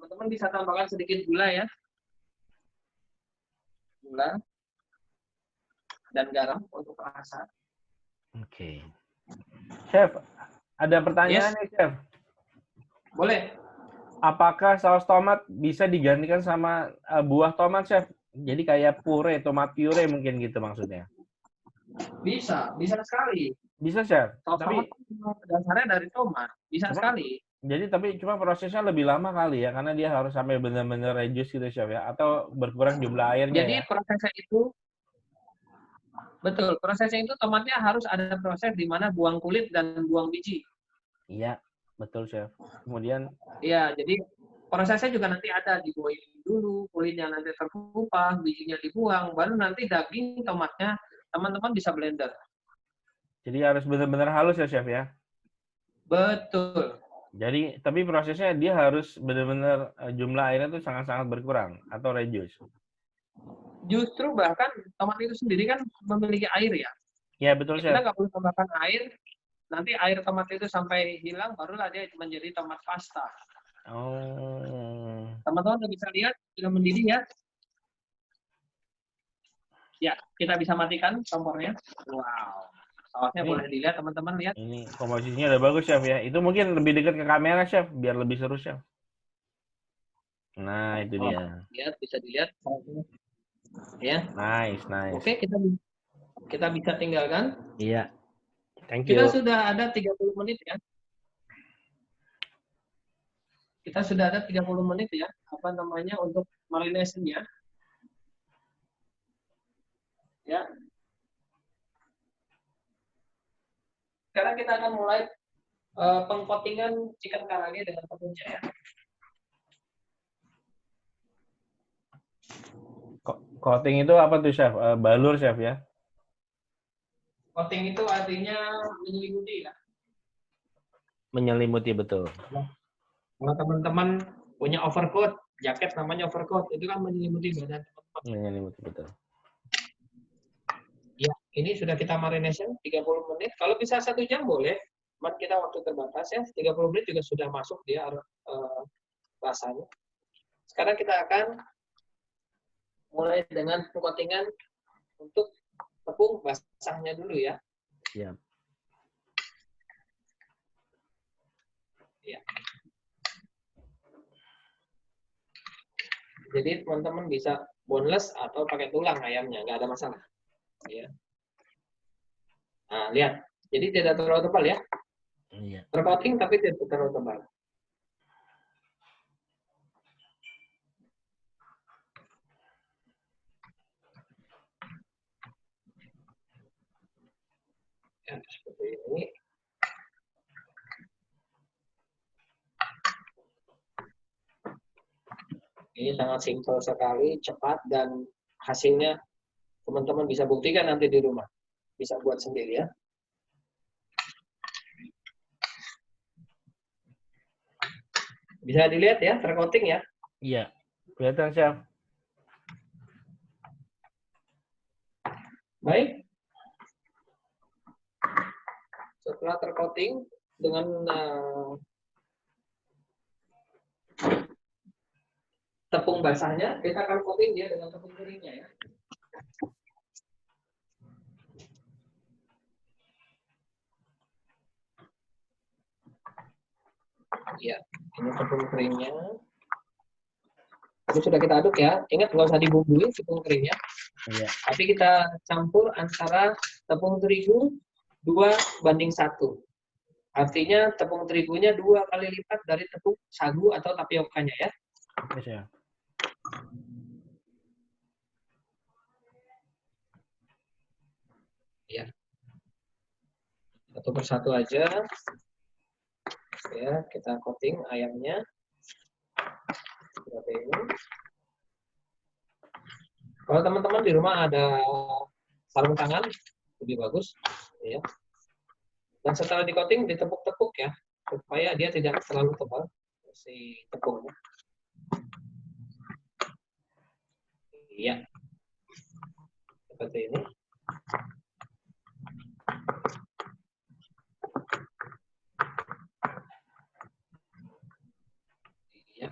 Teman-teman bisa tambahkan sedikit gula ya. Gula dan garam untuk rasa. Oke. Chef, ada pertanyaan nih, Chef. Boleh. Apakah saus tomat bisa digantikan sama buah tomat, Chef? Jadi kayak puree, tomat puree mungkin gitu maksudnya. Bisa sekali. Bisa, Chef. Saus Tapi tomat dasarnya dari tomat. Bisa sekali. Jadi tapi cuma prosesnya lebih lama kali ya, karena dia harus sampai benar-benar reduce gitu, Chef ya, atau berkurang jumlah airnya Jadi ya. prosesnya itu betul, prosesnya itu tomatnya harus ada proses di mana buang kulit dan buang biji. Iya, betul, Chef. Kemudian Iya, jadi prosesnya juga nanti ada diboiling dulu, kulitnya nanti terkupas, bijinya dibuang, baru nanti daging tomatnya teman-teman bisa blender. jadi harus benar-benar halus ya, Chef ya. Betul. Jadi tapi prosesnya dia harus benar-benar jumlah airnya itu sangat-sangat berkurang atau reduce. Justru bahkan tomat itu sendiri kan memiliki air ya. Iya, betul, Chef. Kita nggak perlu tambahkan air, nanti air tomat itu sampai hilang, barulah dia menjadi tomat pasta. Oh. Teman-teman bisa lihat, sudah mendidih ya. Ya, kita bisa matikan kompornya. Wow. Sausnya boleh dilihat, teman-teman lihat. Ini komposisinya udah bagus, Chef ya. Itu mungkin lebih dekat ke kamera, Chef, biar lebih seru, Chef. Nah, itu dia. Lihat, bisa dilihat. Ya. Nice. Oke, kita bisa tinggalkan. Iya. Thank you. Kita sudah ada 30 menit ya. Kita sudah ada 30 menit ya, untuk marinasinya. Ya. Sekarang kita akan mulai pengcoatingan chicken karage dengan tepungnya ya. Coating itu apa tuh, Chef? Balur, Chef ya? Coating itu artinya menyelimuti ya. Menyelimuti, betul. Kalau teman-teman punya overcoat, jaket namanya overcoat, itu kan menyelimuti badan teman-teman. Menyelimuti, betul. Ya, ini sudah kita marinasi 30 menit. Kalau bisa 1 jam boleh. Cuman kita waktu terbatas ya, 30 menit juga sudah masuk dia rasanya. Sekarang kita akan mulai dengan coatingan untuk tepung basahnya dulu ya. Siap. Ya. Jadi teman-teman bisa boneless atau pakai tulang ayamnya, nggak ada masalah. Ya. Nah, lihat. Jadi tidak terlalu tebal ya. Iya. Tercoating tapi tidak terlalu tebal. Ya, seperti ini. Ini sangat simpel sekali, cepat, dan hasilnya teman-teman bisa buktikan nanti di rumah. Bisa buat sendiri ya. Bisa dilihat ya, tercoating ya. Iya. Kelihatan, Chef. Baik. Setelah tercoating dengan tepung basahnya, kita akan coating dia dengan tepung keringnya ya. Ini tepung keringnya. Ini sudah kita aduk ya. Ingat nggak usah dibumbuin tepung keringnya. Iya. Tapi kita campur antara tepung terigu 2:1. Artinya tepung terigunya 2 kali lipat dari tepung sagu atau tapiokanya ya. Oke, Chef. Ya. Satu persatu aja. Ya, kita coating ayamnya. Seperti ini. Kalau teman-teman di rumah ada sarung tangan, lebih bagus. Ya. Dan setelah di coating, ditepuk-tepuk ya, supaya dia tidak terlalu tebal si tepungnya. Iya. Seperti ini. Iya.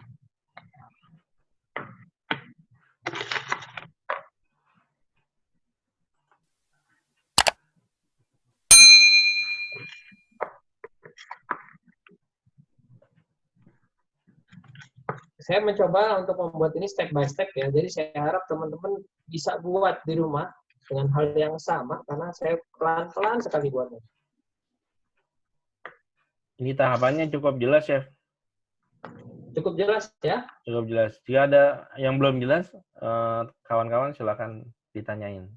Saya mencoba untuk membuat ini step by step ya. Jadi saya harap teman-teman bisa buat di rumah dengan hal yang sama karena saya pelan-pelan sekali buatnya. Ini tahapannya cukup jelas, Chef. Cukup jelas ya? Cukup jelas. Jika ada yang belum jelas, kawan-kawan silakan ditanyain.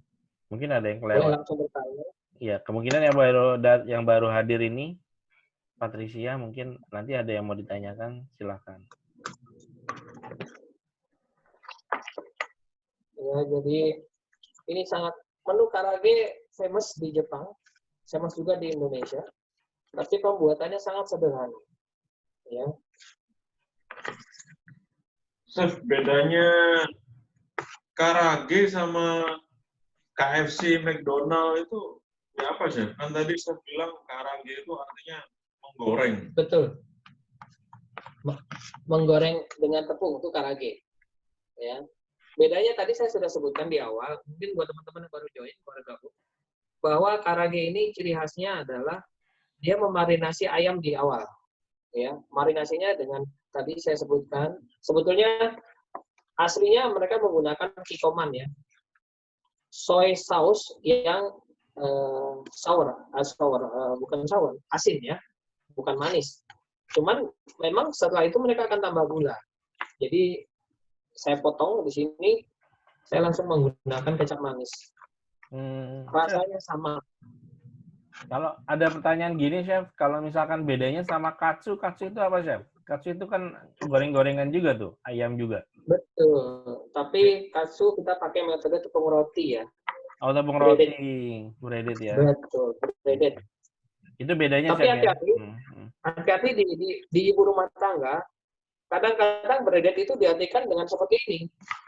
Mungkin ada yang Boleh kelewat. langsung bertanya. Iya, kemungkinan yang baru hadir ini, Patricia, mungkin nanti ada yang mau ditanyakan, silakan. Ya, jadi ini sangat menu karage famous di Jepang, famous juga di Indonesia. Tapi pembuatannya sangat sederhana. Ya. Chef, bedanya karage sama KFC, McDonald itu ya apa, Chef? Kan tadi saya bilang karage itu artinya menggoreng. Betul. Menggoreng dengan tepung itu karage. Ya. Bedanya tadi saya sudah sebutkan di awal, mungkin buat teman-teman yang baru join, baru gabung, bahwa karage ini ciri khasnya adalah dia memarinasi ayam di awal. Ya, marinasinya dengan tadi saya sebutkan, sebetulnya aslinya mereka menggunakan kikoman ya. Soy sauce yang bukan sour, asin ya, bukan manis. Cuman memang setelah itu mereka akan tambah gula. Jadi saya potong di sini, saya langsung menggunakan kecap manis. Rasanya sama. Kalau ada pertanyaan gini, Chef, kalau misalkan bedanya sama katsu itu apa, Chef? Katsu itu kan goreng-gorengan juga tuh, ayam juga. Betul. Tapi katsu kita pakai metode tepung roti ya. Oh, tepung roti, breaded ya. Betul, breaded. Itu bedanya, tapi Chef, hati-hati, ya? hati-hati di ibu rumah tangga. Kadang-kadang breaded itu diartikan dengan seperti ini,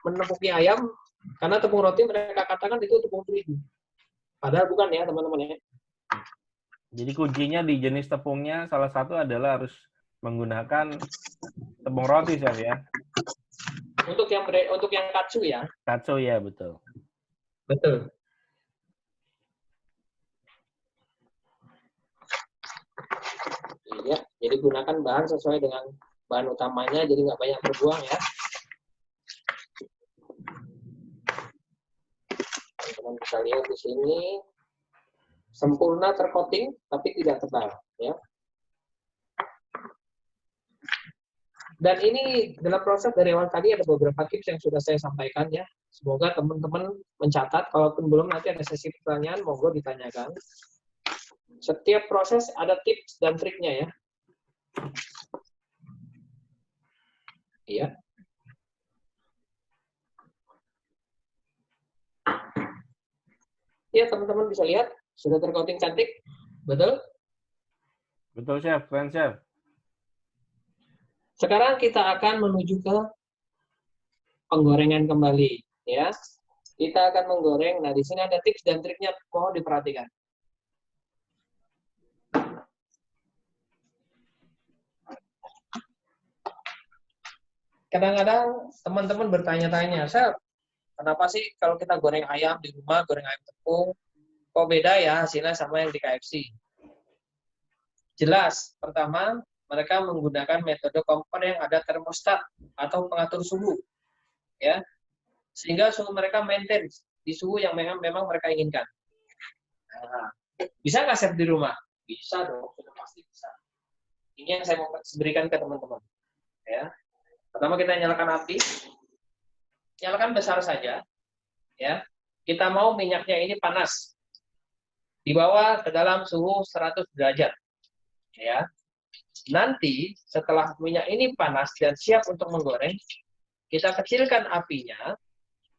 menepuki ayam, karena tepung roti mereka katakan itu tepung terigu. Padahal bukan ya, teman-teman ya. Jadi kuncinya di jenis tepungnya salah satu adalah harus menggunakan tepung roti, Chef ya. Untuk yang katsu ya. Katsu ya, betul. Betul. Iya, jadi gunakan bahan sesuai dengan bahan utamanya, jadi nggak banyak berbuang ya. Teman-teman bisa lihat di sini sempurna tercoating tapi tidak tebal ya. Dan ini dalam proses dari awal tadi ada beberapa tips yang sudah saya sampaikan ya. Semoga teman-teman mencatat, kalaupun belum nanti ada sesi pertanyaan, monggo ditanyakan. Setiap proses ada tips dan triknya ya. Iya. Ya, teman-teman bisa lihat sudah tercoating cantik, betul? Betul, Chef. Keren, Chef. Sekarang kita akan menuju ke penggorengan kembali, ya. Kita akan menggoreng. Nah, di sini ada tips dan triknya, mohon diperhatikan. Kadang-kadang teman-teman bertanya-tanya, Chef, kenapa sih kalau kita goreng ayam di rumah, goreng ayam tepung, kok beda ya hasilnya sama yang di KFC? Jelas, pertama, mereka menggunakan metode kompor yang ada termostat atau pengatur suhu, ya, sehingga suhu mereka maintain di suhu yang memang mereka inginkan. Nah, bisa nggak chef di rumah? Bisa dong, sudah pasti bisa. Ini yang saya mau berikan ke teman-teman. Ya, pertama kita nyalakan api, nyalakan besar saja. Ya, kita mau minyaknya ini panas, dibawa ke dalam suhu 100 derajat. Ya, nanti setelah minyak ini panas dan siap untuk menggoreng, kita kecilkan apinya,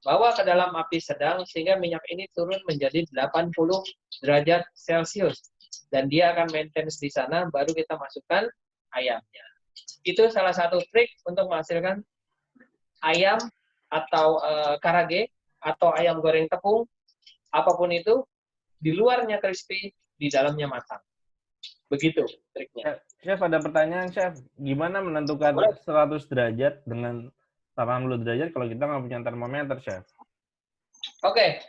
bawa ke dalam api sedang sehingga minyak ini turun menjadi 80 derajat Celcius dan dia akan maintain di sana, baru kita masukkan ayamnya. Itu salah satu trik untuk menghasilkan ayam atau karage atau ayam goreng tepung, apapun itu, di luarnya crispy, di dalamnya matang. Begitu triknya. Chef, ada pertanyaan, Chef. Gimana menentukan 100 derajat dengan 80 derajat kalau kita nggak punya termometer, Chef? Oke.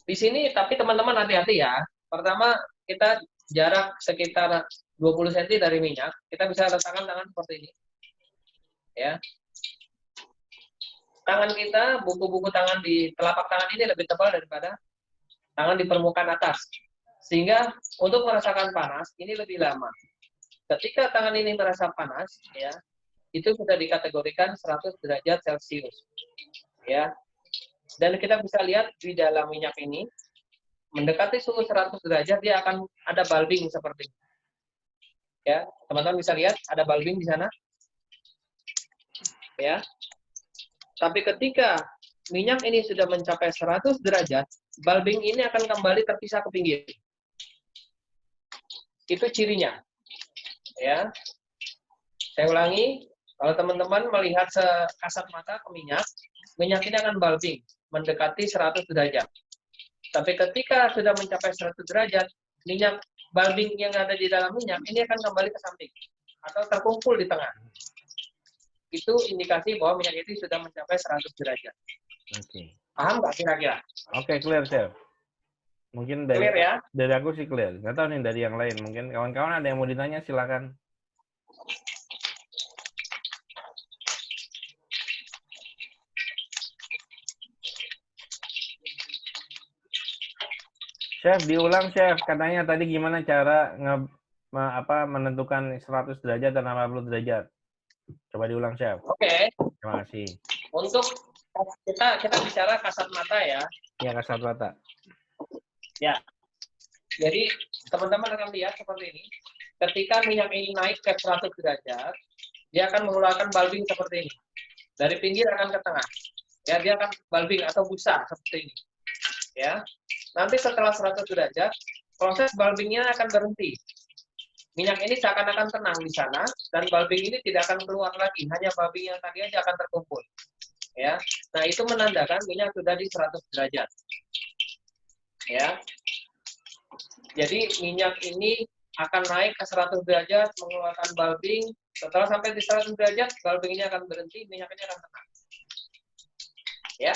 Di sini, tapi teman-teman hati-hati ya. Pertama, kita jarak sekitar 20 cm dari minyak. Kita bisa letakkan tangan seperti ini. Ya. Tangan kita, buku-buku tangan di telapak tangan ini lebih tebal daripada tangan di permukaan atas. Sehingga untuk merasakan panas, ini lebih lama. Ketika tangan ini merasa panas, ya, itu sudah dikategorikan 100 derajat Celcius. Ya. Dan kita bisa lihat di dalam minyak ini, mendekati suhu 100 derajat, dia akan ada bulbing seperti ini. Ya, teman-teman bisa lihat, ada bulbing di sana. Ya. Tapi ketika minyak ini sudah mencapai 100 derajat, bulbing ini akan kembali terpisah ke pinggir. Itu cirinya. Ya. Saya ulangi, kalau teman-teman melihat sekasat mata ke minyak ini akan bulbing, mendekati 100 derajat. Tapi ketika sudah mencapai 100 derajat, minyak bulbing yang ada di dalam minyak ini akan kembali ke samping atau terkumpul di tengah. Itu indikasi bahwa minyak itu sudah mencapai 100 derajat. Oke. Paham nggak kira-kira? Oke, clear, Chef. Mungkin dari, Clear ya? dari aku sih clear. Nggak tahu nih dari yang lain. Mungkin kawan-kawan ada yang mau ditanya, silakan. Chef, diulang, Chef. Katanya tadi gimana cara menentukan 100 derajat dan 80 derajat. Coba diulang, Chef. Oke. Terima kasih. Untuk kita bicara kasat mata ya. Ya, kasat mata. Ya. Jadi teman-teman akan lihat seperti ini. Ketika minyak ini naik ke 100 derajat, dia akan mengeluarkan bulbing seperti ini. Dari pinggir akan ke tengah. Ya, dia akan bulbing atau busa seperti ini. Ya. Nanti setelah 100 derajat, proses bulbingnya akan berhenti. Minyak ini seakan-akan tenang di sana, dan bulbing ini tidak akan keluar lagi. Hanya bulbing yang tadi aja akan terkumpul. Ya. Nah, itu menandakan minyak sudah di 100 derajat. Ya. Jadi, minyak ini akan naik ke 100 derajat, mengeluarkan bulbing. Setelah sampai di 100 derajat, bulbing ini akan berhenti, minyak ini akan tenang. Ya.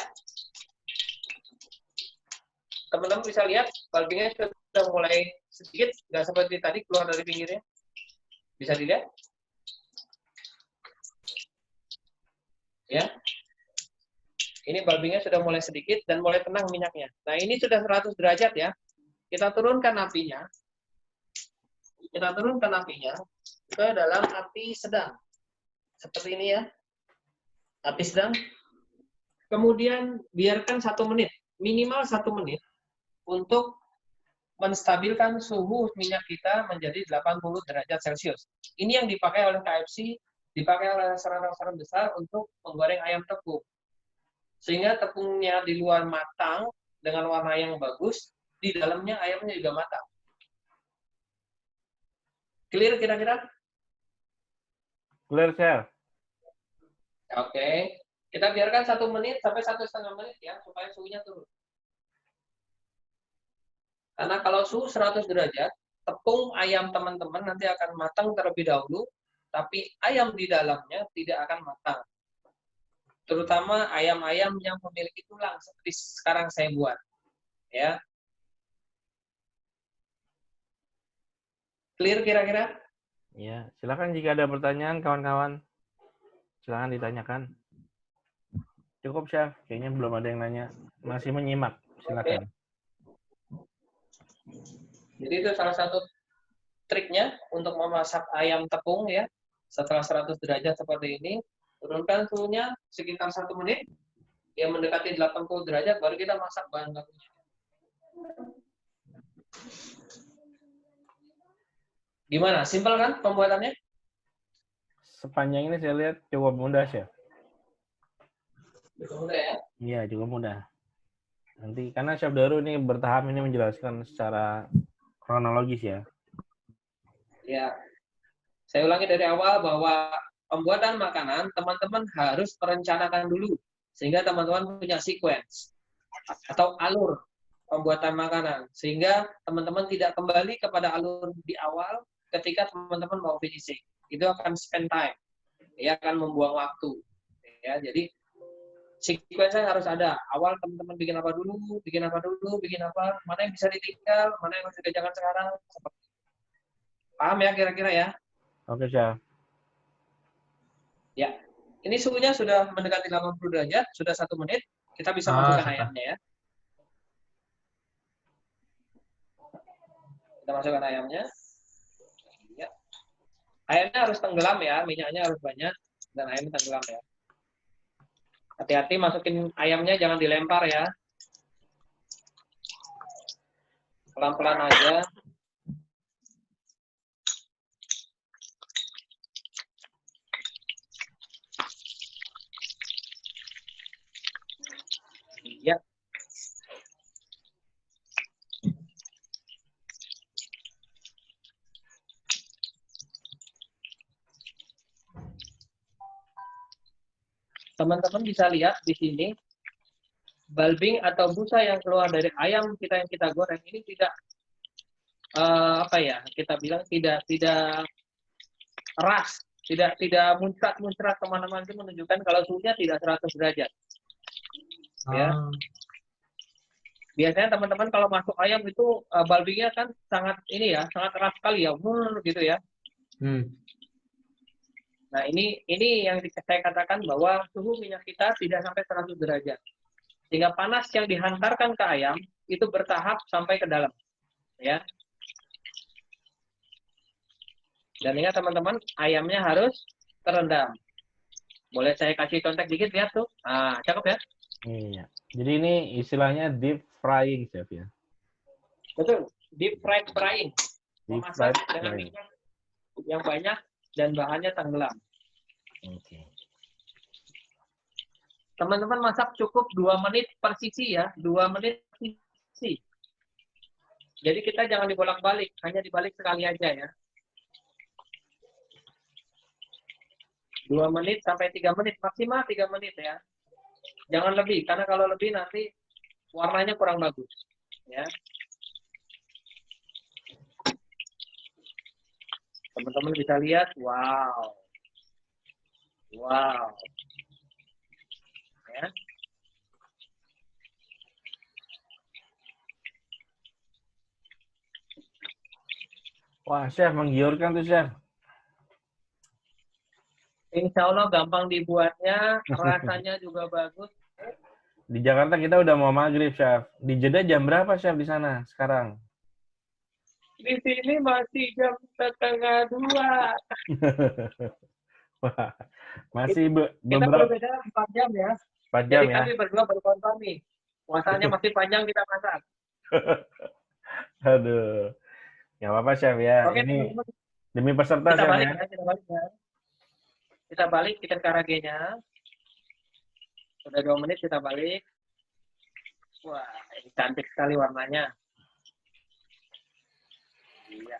Teman-teman bisa lihat, bulbingnya sudah mulai sedikit, nggak seperti tadi keluar dari pinggirnya. Bisa dilihat? Ya. Ini bulbingnya sudah mulai sedikit dan mulai tenang minyaknya. Nah, ini sudah 100 derajat ya. Kita turunkan apinya. Kita turunkan apinya ke dalam api sedang. Seperti ini ya. Api sedang. Kemudian biarkan 1 menit. Minimal 1 menit. Untuk menstabilkan suhu minyak kita menjadi 80 derajat Celcius. Ini yang dipakai oleh KFC, dipakai oleh restoran-restoran besar untuk menggoreng ayam tepung. Sehingga tepungnya di luar matang dengan warna yang bagus, di dalamnya ayamnya juga matang. Clear kira-kira? Clear, Chef. Oke. Kita biarkan 1 menit sampai 1,5 menit ya, supaya suhunya turun. Karena kalau suhu 100 derajat, tepung ayam teman-teman nanti akan matang terlebih dahulu, tapi ayam di dalamnya tidak akan matang. Terutama ayam-ayam yang memiliki tulang, seperti sekarang saya buat. Ya. Clear kira-kira? Ya, silakan jika ada pertanyaan kawan-kawan. Silakan ditanyakan. Cukup, Chef. Kayaknya belum ada yang nanya. Masih menyimak. Silakan. Jadi itu salah satu triknya untuk memasak ayam tepung ya. Setelah 100 derajat seperti ini, turunkan suhunya sekitar 1 menit. Dia mendekati 80 derajat, baru kita masak bahan bakunya. Gimana? Simpel kan pembuatannya? Sepanjang ini saya lihat cukup mudah, Chef. Cukup mudah ya? Iya, cukup mudah. Nanti, karena Chef Daru ini bertahap ini menjelaskan secara kronologis ya. Ya. Saya ulangi dari awal bahwa pembuatan makanan, teman-teman harus merencanakan dulu. Sehingga teman-teman punya sequence atau alur pembuatan makanan. Sehingga teman-teman tidak kembali kepada alur di awal ketika teman-teman mau finishing. Itu akan spend time. Ya, akan membuang waktu. Ya, jadi sequence harus ada. Awal teman-teman bikin apa dulu, bikin apa, mana yang bisa ditinggal, mana yang harus dikerjakan sekarang. Paham ya kira-kira ya? Oke, Chef. Ya. Ini suhunya sudah mendekati 80 derajat, sudah 1 menit. Kita bisa masukkan ayamnya ya. Kita masukkan ayamnya. Ya. Ayamnya harus tenggelam ya, minyaknya harus banyak, dan ayamnya tenggelam ya. Hati-hati masukin ayamnya, jangan dilempar ya. Pelan-pelan aja. Ya. Teman-teman bisa lihat di sini, bulbing atau busa yang keluar dari ayam kita yang kita goreng ini tidak kita bilang tidak keras, tidak muncrat kemana-mana, itu menunjukkan kalau suhunya tidak 100 derajat. Ya. Biasanya teman-teman kalau masuk ayam itu bulbingnya kan sangat keras sekali ya, gitu ya. Nah, ini yang saya katakan bahwa suhu minyak kita tidak sampai 100 derajat. Sehingga panas yang dihantarkan ke ayam itu bertahap sampai ke dalam. Ya. Dan ingat teman-teman, ayamnya harus terendam. Boleh saya kasih contek dikit, lihat tuh. Ah, cakep ya? Iya. Jadi ini istilahnya deep frying, Chef ya. Betul, deep fried frying. Memasak dengan frying. minyak yang banyak dan bahannya tenggelam. Oke. Teman-teman masak cukup 2 menit per sisi ya, 2 menit per sisi. Jadi kita jangan dibolak-balik, hanya dibalik sekali aja ya. 2 menit sampai 3 menit, maksimal 3 menit ya. Jangan lebih, karena kalau lebih nanti warnanya kurang bagus. Ya. Teman-teman bisa lihat, wow. Wow. Ya. Wah, Chef, menggiurkan tuh, Chef. Insya Allah gampang dibuatnya, rasanya juga bagus. Di Jakarta kita udah mau maghrib, Chef. Di Jeddah jam berapa, Chef, di sana sekarang? Di sini masih jam 1:30. Wah, masih Kita beberapa berbeda 4 jam ya. 4 jam Jadi ya. kami berdua berkompromi. Puasanya masih panjang, kita masak. Aduh. Nggak apa-apa, Chef ya. Oke, Ini teman-teman. demi peserta, Kita Chef balik ya. ya, kita balik ya. Kita balik, kita karagenya. Sudah 2 menit, kita balik. Wah, ini cantik sekali warnanya. Iya.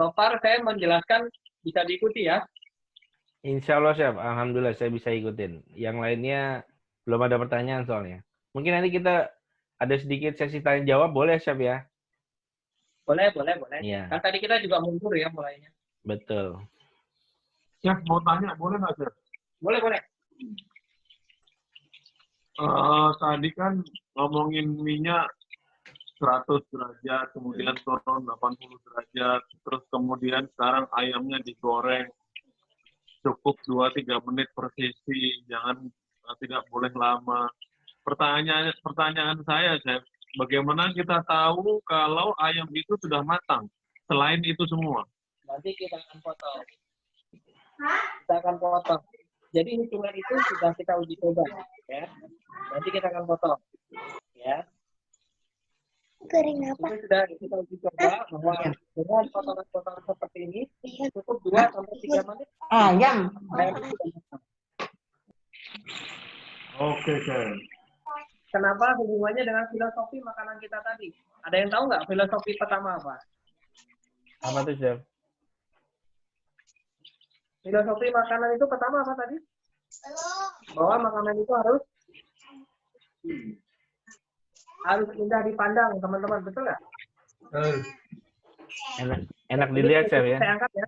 So far saya menjelaskan bisa diikuti ya. Insya Allah, Chef. Alhamdulillah saya bisa ikutin. Yang lainnya belum ada pertanyaan soalnya. Mungkin nanti kita ada sedikit sesi tanya jawab, boleh, Chef ya? Boleh. Iya. Kan tadi kita juga mundur ya mulainya. Betul. Chef, mau tanya, boleh nggak, Chef? Boleh. Tadi kan ngomongin minyak 100 derajat, kemudian turun 80 derajat, terus kemudian sekarang ayamnya digoreng cukup 2-3 menit per sisi, tidak boleh lama. Pertanyaan saya, Chef, bagaimana kita tahu kalau ayam itu sudah matang selain itu semua? Nanti kita akan potong. Kita akan potong. Jadi hitungan itu sudah kita uji coba, ya. Nanti kita akan potong, ya. Kering apa? Itu sudah kita uji coba bahwa dengan potongan-potongan seperti ini cukup 2-3 menit. Ayam. Ayam itu sudah matang. Oke, Chef. Kenapa hubungannya dengan filosofi makanan kita tadi? Ada yang tahu nggak filosofi pertama apa? Apa tuh, Chef? Filosofi makanan itu pertama apa tadi? Bahwa makanan itu harus indah dipandang, teman-teman, betul nggak? Enak dilihat, Chef, ya. Saya angkat ya.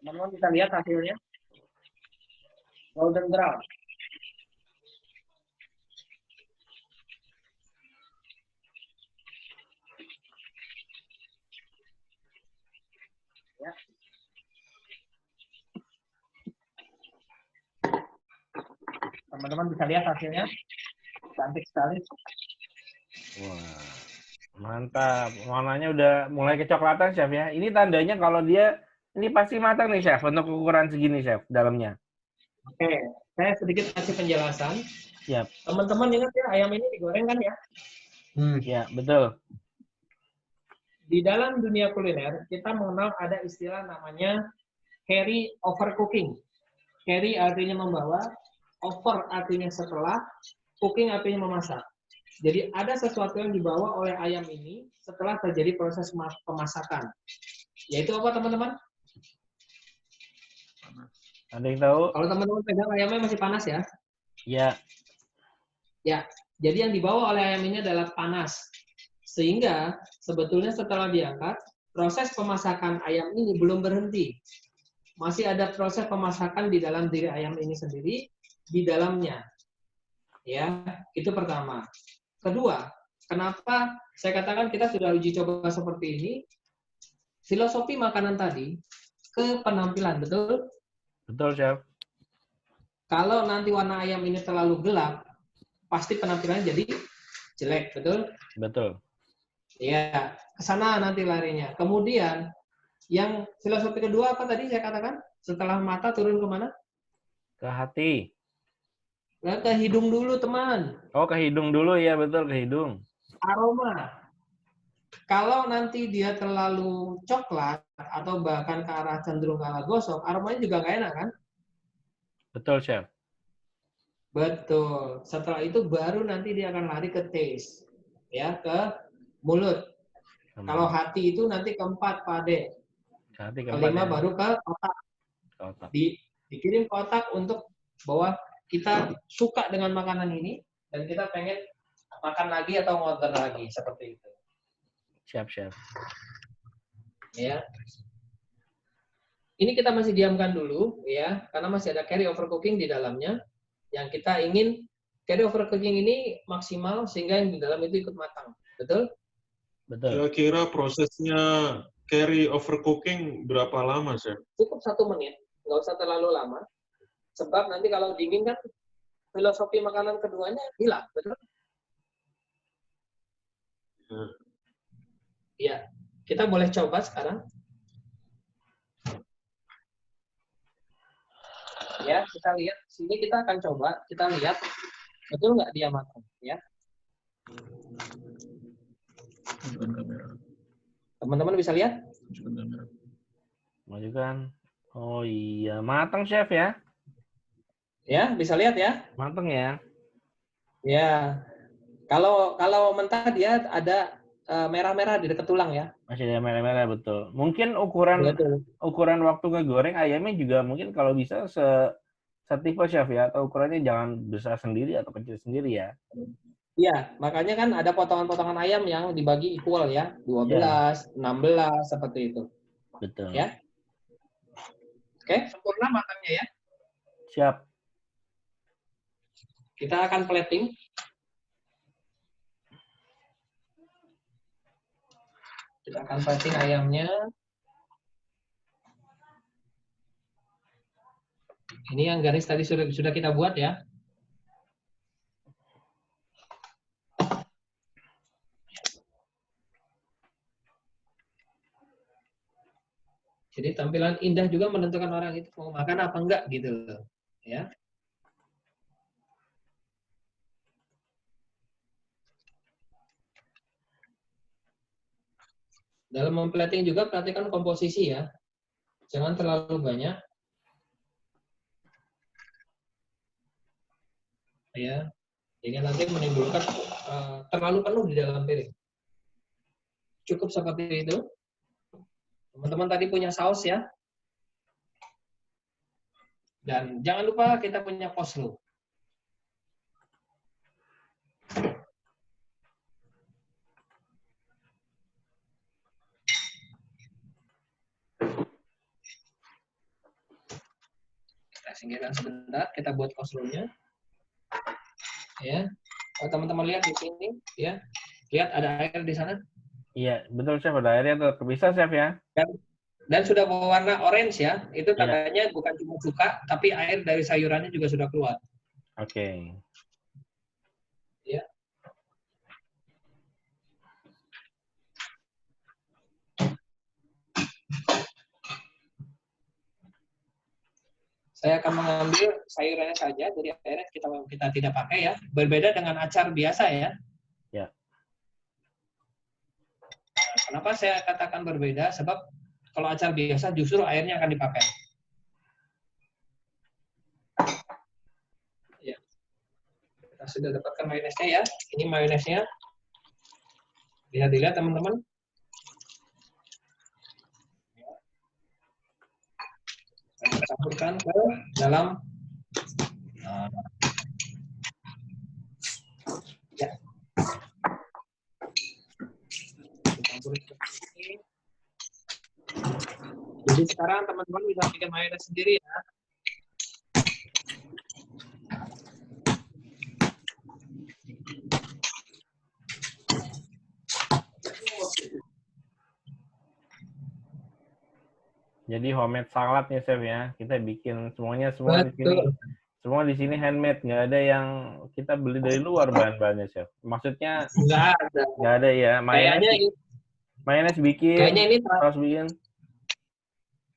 Teman-teman bisa lihat hasilnya. Golden brown. Ya. Teman-teman bisa lihat hasilnya. Cantik sekali. Wah, mantap. Warnanya udah mulai kecoklatan, Chef, ya. Ini tandanya kalau dia, ini pasti matang nih, Chef, untuk ukuran segini, Chef, dalamnya. Oke, saya sedikit kasih penjelasan. Siap. Teman-teman ingat ya, ayam ini digoreng kan ya? Ya, betul. Di dalam dunia kuliner, kita mengenal ada istilah namanya carry over cooking. Carry artinya membawa, over artinya setelah, cooking artinya memasak. Jadi ada sesuatu yang dibawa oleh ayam ini setelah terjadi proses pemasakan. Yaitu apa, teman-teman? Ada yang tahu? Kalau teman-teman pegang ayamnya masih panas ya? Ya. Ya, jadi yang dibawa oleh ayam ini adalah panas. Sehingga sebetulnya setelah diangkat, proses pemasakan ayam ini belum berhenti. Masih ada proses pemasakan di dalam diri ayam ini sendiri, di dalamnya. Ya, itu pertama. Kedua, kenapa saya katakan kita sudah uji coba seperti ini? Filosofi makanan tadi ke penampilan, betul? Betul, Chef. Kalau nanti warna ayam ini terlalu gelap, pasti penampilannya jadi jelek, betul? Betul. Ya, ke sana nanti larinya. Kemudian, yang filosofi kedua apa tadi saya katakan? Setelah mata turun ke mana? Ke hati. Ke hidung dulu, teman. Oh, ke hidung dulu ya, betul, ke hidung. Aroma. Kalau nanti dia terlalu coklat atau bahkan ke arah cenderung ke arah gosok, aromanya juga nggak enak kan? Betul, Chef. Betul. Setelah itu baru nanti dia akan lari ke taste, ya, ke mulut. Kalau hati itu nanti keempat, Pak Ade. Kelima baru ke otak. Dikirim ke otak untuk bahwa kita suka dengan makanan ini dan kita pengen makan lagi atau ngorder lagi, seperti itu. Siap, Chef. Ya. Ini kita masih diamkan dulu, ya, karena masih ada carry over cooking di dalamnya. Yang kita ingin carry over cooking ini maksimal sehingga yang di dalam itu ikut matang, betul? Betul. Kira-kira prosesnya carry over cooking berapa lama, Chef? Cukup 1 menit, nggak usah terlalu lama. Sebab nanti kalau dingin kan filosofi makanan keduanya hilang, betul? Ya, kita boleh coba sekarang. Ya, kita lihat. Sini kita akan coba, kita lihat betul nggak dia matang, ya. Teman-teman bisa lihat? Majukan. Oh iya, matang, Chef, ya? Ya, bisa lihat ya? Matang ya? Ya. Kalau mentah dia ada merah-merah di dekat tulang ya. Masih ada merah-merah, betul. Mungkin ukuran waktu ngegoreng ayamnya juga mungkin kalau bisa setipe, Chef, ya, atau ukurannya jangan besar sendiri atau kecil sendiri ya. Iya, makanya kan ada potongan-potongan ayam yang dibagi equal ya, 12, 16 seperti itu. Betul. Ya. Oke, sempurna matangnya ya. Siap. Kita akan plating. Kita akan plating ayamnya. Ini yang garis tadi sudah kita buat ya. Jadi tampilan indah juga menentukan orang itu mau makan apa enggak gitu loh. Ya. Dalam memplating juga perhatikan komposisi ya. Jangan terlalu banyak. Ya. Ini nanti menimbulkan terlalu penuh di dalam piring. Cukup seperti itu. Teman-teman tadi punya saus ya. Dan jangan lupa kita punya coleslaw. Kita singkirkan sebentar, kita buat coleslaw-nya. Ya. Kalau teman-teman lihat di sini ya. Lihat ada air di sana. Iya, betul Chef. Ada airnya tuh. Bisa Chef ya? Dan sudah berwarna orange ya. Itu Iya. tandanya bukan cuma cuka, tapi air dari sayurannya juga sudah keluar. Oke. Ya. Saya akan mengambil sayurannya saja, jadi airnya kita tidak pakai ya. Berbeda dengan acar biasa ya. Ya. Kenapa saya katakan berbeda? Sebab kalau acar biasa justru airnya akan dipakai. Ya. Kita sudah dapatkan mayonesnya ya. Ini mayonesnya. Bisa dilihat teman-teman. Kita campurkan ke dalam ya. Jadi sekarang teman-teman bisa bikin mayones sendiri ya. Jadi homemade salad nih Chef ya. Kita bikin semuanya semua di sini. Semua di sini handmade, nggak ada yang kita beli dari luar bahan-bahannya Chef. Maksudnya nggak ada ya. Mayones bikin, kayaknya ini saus bikin.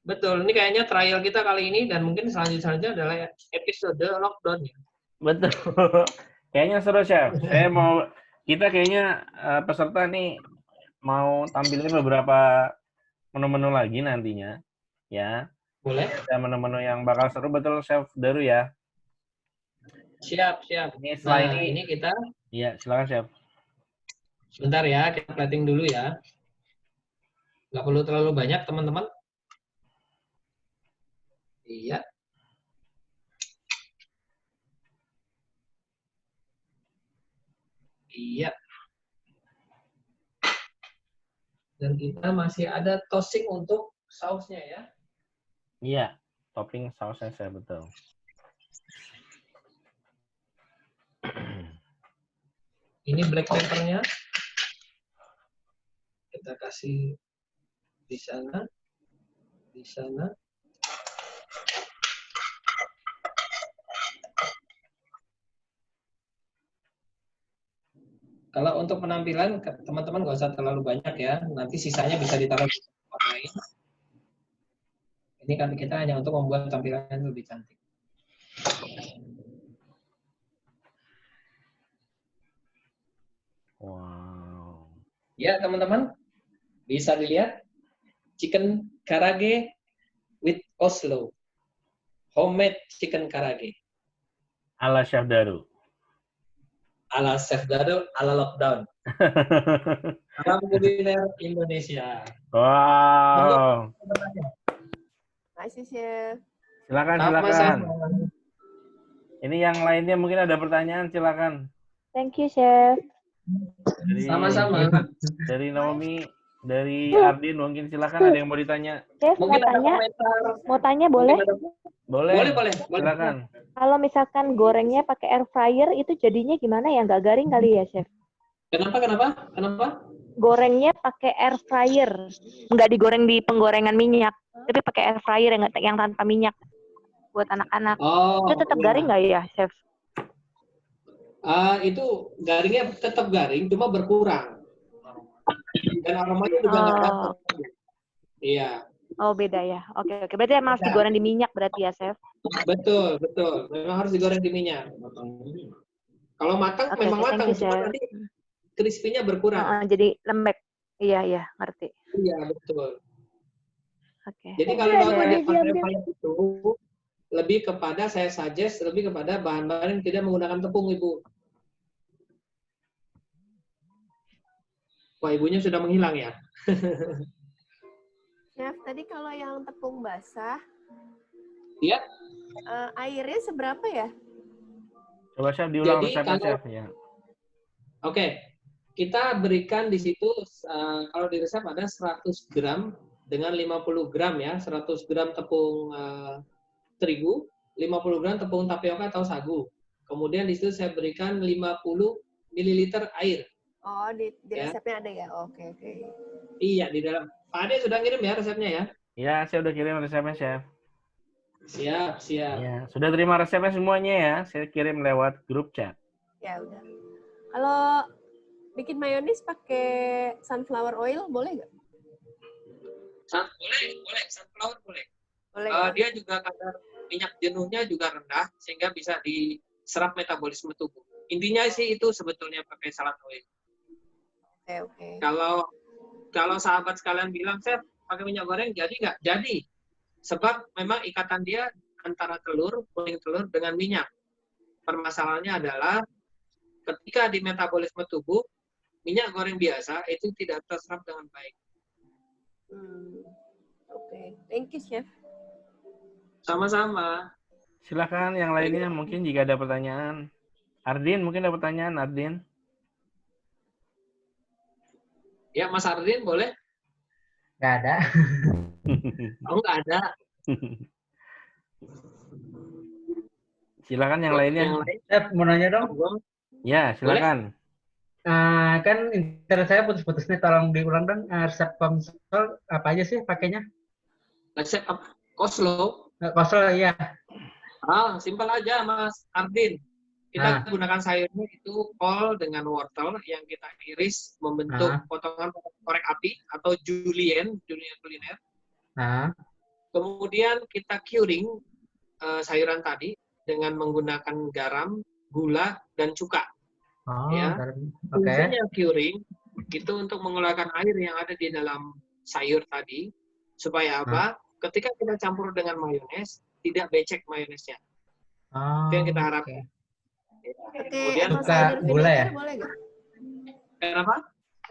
betul. Ini kayaknya trial kita kali ini dan mungkin selanjutnya adalah episode lockdown ya. Betul. Kayaknya seru Chef. Kita kayaknya peserta nih mau tampilin beberapa menu-menu lagi nantinya. Ya. Boleh. Ada menu-menu yang bakal seru, betul Chef Daru ya. Siap. Ini setelah ini kita. Iya, silakan Chef. Sebentar ya, kita plating dulu ya. Nggak perlu terlalu banyak teman-teman. Iya. Iya. Dan kita masih ada tossing untuk sausnya ya. Iya, topping sausnya saya betul. Ini black pepper-nya. Kita kasih di sana. Di sana. Kalau untuk penampilan, teman-teman nggak usah terlalu banyak ya. Nanti sisanya bisa ditaruh di tempat lain. Ini kan kita hanya untuk membuat tampilan lebih cantik. Wow. Ya, teman-teman. Bisa dilihat. Chicken karage with coleslaw. Homemade chicken karage. Ala Chef Daru. Ala Chef Daru, ala lockdown. Salam kuliner Indonesia. Wow. Makasih, Chef. Silakan. Ini yang lainnya mungkin ada pertanyaan, silakan. Thank you, Chef. Sama-sama. Dari Naomi, dari Ardin mungkin silakan, ada yang mau ditanya. Chef, Mungkin ada mau komentar. tanya boleh? Boleh. Boleh. Silakan. Kalau misalkan gorengnya pakai air fryer itu jadinya gimana ya? Nggak garing kali ya, Chef? Kenapa? Gorengnya pakai air fryer. Nggak digoreng di penggorengan minyak. Tapi pakai air fryer yang tanpa minyak. Buat anak-anak. Oh, Itu tetap iya. garing nggak ya, Chef? Itu garingnya tetap garing, cuma berkurang. Dan aromanya juga nggak dapat. Iya. Oh, beda ya. Oke. Berarti emang harus digoreng di minyak berarti ya, Chef? Betul. Memang harus digoreng di minyak. Kalau matang Oke, memang thank matang, you, cuma Chef. nanti crispy-nya berkurang. Jadi lembek. Iya, ngerti. Iya, betul. Oke. Jadi kalau tadi pakai fryer itu lebih kepada saya suggest lebih kepada bahan-bahan yang tidak menggunakan tepung, Ibu. Wah, ibunya sudah menghilang ya. Chef, tadi kalau yang tepung basah, Iya. Airnya seberapa ya? Coba Chef diulang Jadi resepnya, kalau- Chef. Ya. Oke. Kita berikan di situ kalau di resep ada 100 gram dengan 50 gram ya, 100 gram tepung terigu, 50 gram tepung tapioka atau sagu. Kemudian di situ saya berikan 50 ml air. Oh, di Ya. resepnya ada ya? Oke. Iya, di dalam. Pak Ade sudah ngirim ya resepnya ya? Ya, saya udah kirim resepnya, Chef. Siap. Ya, sudah terima resepnya semuanya ya. Saya kirim lewat grup chat. Ya udah. Kalau bikin mayonis pakai sunflower oil boleh nggak? Boleh. Sunflower boleh. Boleh. Ya? Dia juga kadar minyak jenuhnya juga rendah sehingga bisa diserap metabolisme tubuh. Intinya sih itu sebetulnya pakai salad oil. Oke. Kalau sahabat sekalian bilang, Chef, pakai minyak goreng jadi nggak? Jadi. Sebab memang ikatan dia antara kuning telur dengan minyak. Permasalahannya adalah ketika di metabolisme tubuh, minyak goreng biasa itu tidak terserap dengan baik. Oke. Thank you, Chef. Sama-sama. Silakan yang lainnya mungkin jika ada pertanyaan. Ardin, mungkin ada pertanyaan, Ardin? Ya, Mas Ardin boleh? Nggak ada. Oh, nggak ada. Silakan yang lainnya. Yang lain? Chef, mau nanya dong. Ya, silakan. Kan internet saya putus-putus nih, tolong diulang dong. Resep konsol apa aja sih pakainya? Resep apa? Koslo. Konsol ya. Simpel aja, Mas Ardin. Kita gunakan sayurnya itu kol dengan wortel yang kita iris membentuk potongan korek api atau julienne kuliner. Kemudian kita curing sayuran tadi dengan menggunakan garam, gula, dan cuka. Fungsinya curing itu untuk mengeluarkan air yang ada di dalam sayur tadi supaya apa? Ketika kita campur dengan mayones tidak becek mayonesnya. Itu yang kita harapkan. Pakai apple cider gula vinegar ya? boleh nggak? Kenapa?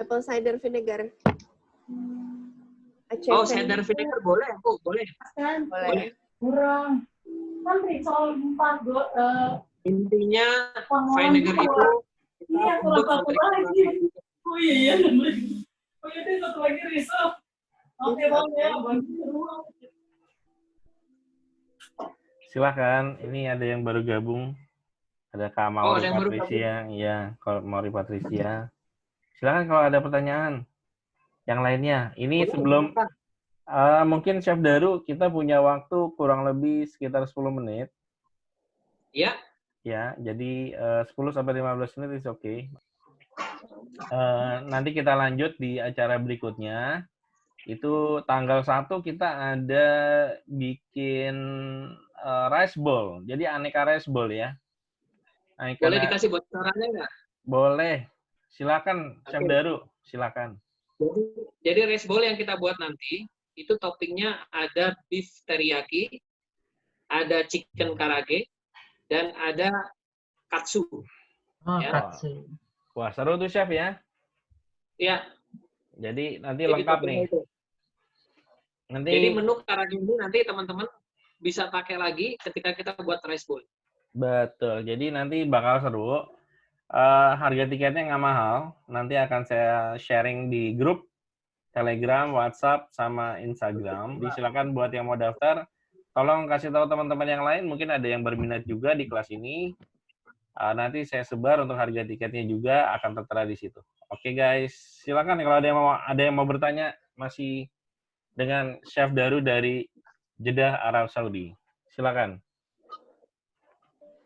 Apple cider vinegar. Cider vinegar boleh, Bu. Boleh. Boleh. Kurang. Kan soal 4 Intinya vinegar itu iya, kurang satu lagi. Oh iya, oh iya, deh, satu lagi risol. Oke, Bang ya, Silakan. Ini ada yang baru gabung. Ada Kak Mauri Patricia. Iya, Mauri Patricia. Silakan kalau ada pertanyaan. Yang lainnya. Ini sebelum mungkin Chef Daru, kita punya waktu kurang lebih sekitar 10 menit. Iya. Ya, jadi 10 sampai 15 menit is oke. Nanti kita lanjut di acara berikutnya. Itu tanggal 1 kita ada bikin rice bowl. Jadi aneka rice bowl ya. Boleh dikasih bocorannya nggak? Boleh. Silakan, Chef Daru. Silakan. Jadi rice bowl yang kita buat nanti, itu toppingnya ada beef teriyaki, ada chicken karage, dan ada katsu. Katsu. Wah, seru tuh, Chef ya. Iya. Jadi nanti lengkap nih. Jadi menu karage ini nanti teman-teman bisa pakai lagi ketika kita buat rice bowl. Betul. Jadi nanti bakal seru. Harga tiketnya nggak mahal. Nanti akan saya sharing di grup Telegram, WhatsApp, sama Instagram. Silakan buat yang mau daftar, tolong kasih tahu teman-teman yang lain, mungkin ada yang berminat juga di kelas ini. Nanti saya sebar untuk harga tiketnya juga akan tertera di situ. Oke guys, silakan kalau ada yang mau bertanya masih dengan Chef Daru dari Jeddah Arab Saudi. Silakan.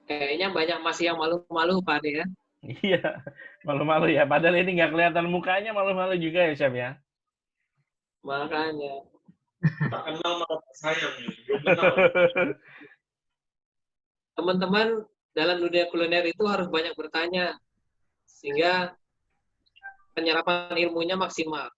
Kayaknya banyak masih yang malu-malu Pak ya. Iya, malu-malu ya. Padahal ini nggak kelihatan mukanya, malu-malu juga ya Chef ya. Makanya. Tak kenal maka sayang. Teman-teman dalam dunia kuliner itu harus banyak bertanya sehingga penyerapan ilmunya maksimal.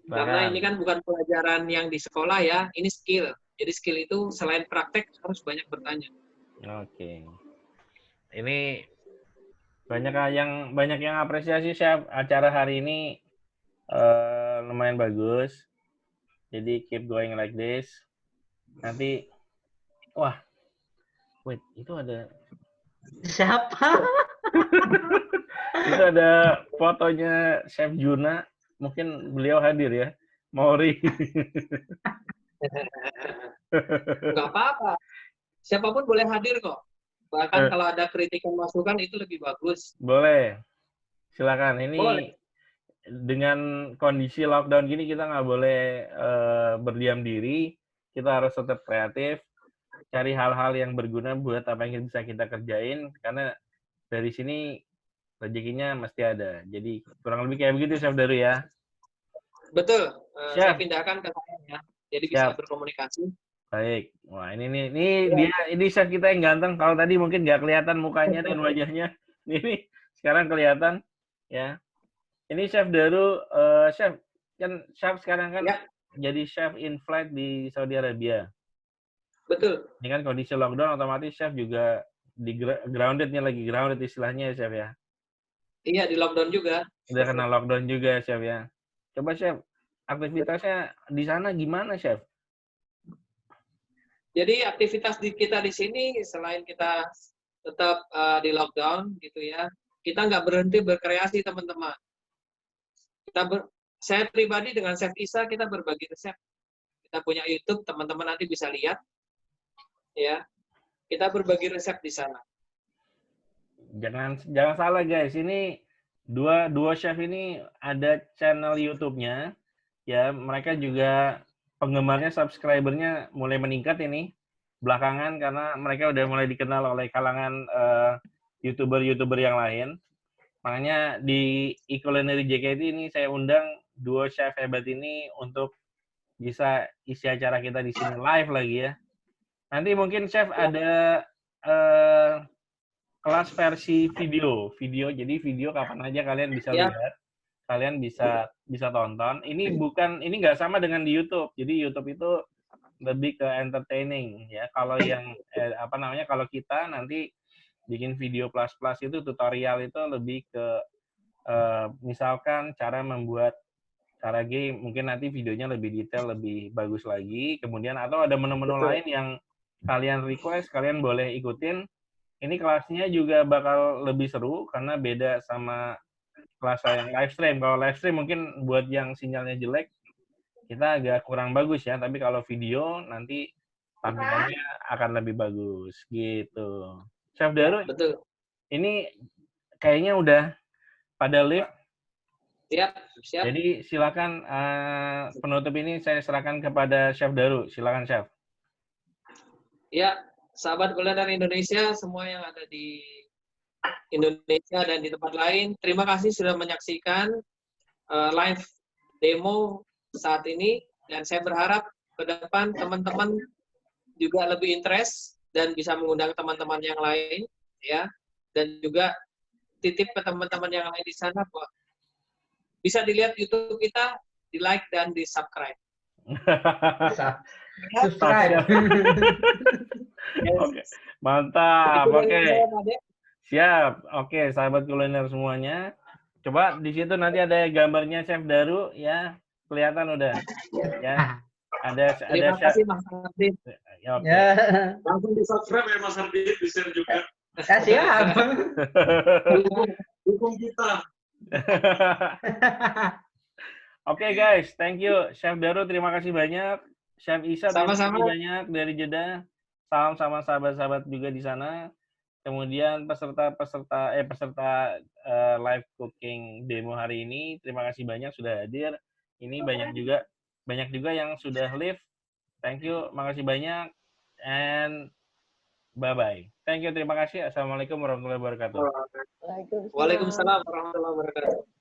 Karena ini kan bukan pelajaran yang di sekolah ya, ini skill. Jadi skill itu selain praktek harus banyak bertanya. Oke. Ini banyak yang apresiasi Chef, acara hari ini lumayan bagus. Jadi keep going like this. Nanti wait, itu ada Siapa? itu ada fotonya Chef Juna. Mungkin beliau hadir ya. Mauri. Nggak apa-apa. Siapapun boleh hadir kok. Bahkan kalau ada kritikan masukan itu lebih bagus. Boleh. Silakan. Ini Boleh. Dengan kondisi lockdown gini kita nggak boleh berdiam diri. Kita harus tetap kreatif. Cari hal-hal yang berguna buat apa yang bisa kita kerjain. Karena dari sini rezekinya mesti ada. Jadi kurang lebih kayak begitu Chef Daru ya. Betul. Saya pindahkan ke saya ya. Jadi bisa berkomunikasi. Baik. Wah, ini chef kita yang ganteng. Kalau tadi mungkin nggak kelihatan mukanya dan wajahnya. Ini sekarang kelihatan ya. Ini Chef Daru, Chef kan chef sekarang kan jadi chef in flight di Saudi Arabia. Betul. Dengan kondisi lockdown otomatis chef juga di grounded istilahnya ya Chef ya. Iya, di lockdown juga. Udah kena lockdown juga Chef ya. Coba Chef, aktivitasnya di sana gimana Chef? Jadi aktivitas kita di sini selain kita tetap di lockdown gitu ya, kita nggak berhenti berkreasi teman-teman. Saya pribadi dengan Chef Isa kita berbagi resep. Kita punya YouTube, teman-teman nanti bisa lihat. Ya, kita berbagi resep di sana. Jangan salah guys, ini dua chef ini ada channel YouTube-nya. Ya, mereka juga penggemarnya, subscribernya mulai meningkat ini belakangan karena mereka udah mulai dikenal oleh kalangan YouTuber yang lain. Makanya di e-culinary JKT ini saya undang dua chef hebat ini untuk bisa isi acara kita di sini live lagi ya. Nanti mungkin Chef ada kelas versi video. Jadi video kapan aja kalian bisa lihat, kalian bisa tonton. Ini nggak sama dengan di YouTube. Jadi YouTube itu lebih ke entertaining ya. Kalau yang kalau kita nanti bikin video plus itu tutorial itu lebih ke misalkan cara membuat karage, mungkin nanti videonya lebih detail, lebih bagus lagi. Kemudian atau ada menu-menu lain yang kalian request, kalian boleh ikutin. Ini kelasnya juga bakal lebih seru karena beda sama kelas yang live stream. Kalau live stream mungkin buat yang sinyalnya jelek, kita agak kurang bagus ya. Tapi kalau video nanti tampilannya akan lebih bagus gitu. Chef Daru, betul. Ini kayaknya udah pada live. Siap. Jadi silakan penutup ini saya serahkan kepada Chef Daru. Silakan Chef. Ya, sahabat kuliner Indonesia, semua yang ada di Indonesia dan di tempat lain, terima kasih sudah menyaksikan live demo saat ini, dan saya berharap ke depan teman-teman juga lebih interest dan bisa mengundang teman-teman yang lain, ya, dan juga titip ke teman-teman yang lain di sana bahwa bisa dilihat YouTube kita, di like dan di subscribe. Subscribe. Oke, mantap. Oke. Siap. Oke, sahabat kuliner semuanya. Coba di situ nanti ada gambarnya Chef Daru ya. Kelihatan udah. Ya. Terima kasih Mas Ardit. Ya, oke. Langsung di-subscribe ya Mas Ardit, di-share juga. Siap. Dukung kita. Oke guys, thank you. Chef Daru, terima kasih banyak. Chef Isa, terima Sama-sama. kasih banyak dari Jeddah. Salam sama sahabat-sahabat juga di sana. Kemudian peserta live cooking demo hari ini, terima kasih banyak sudah hadir. Ini banyak juga yang sudah live. Thank you, makasih banyak, and bye-bye. Thank you, terima kasih. Assalamualaikum warahmatullahi wabarakatuh. Waalaikumsalam warahmatullahi wabarakatuh.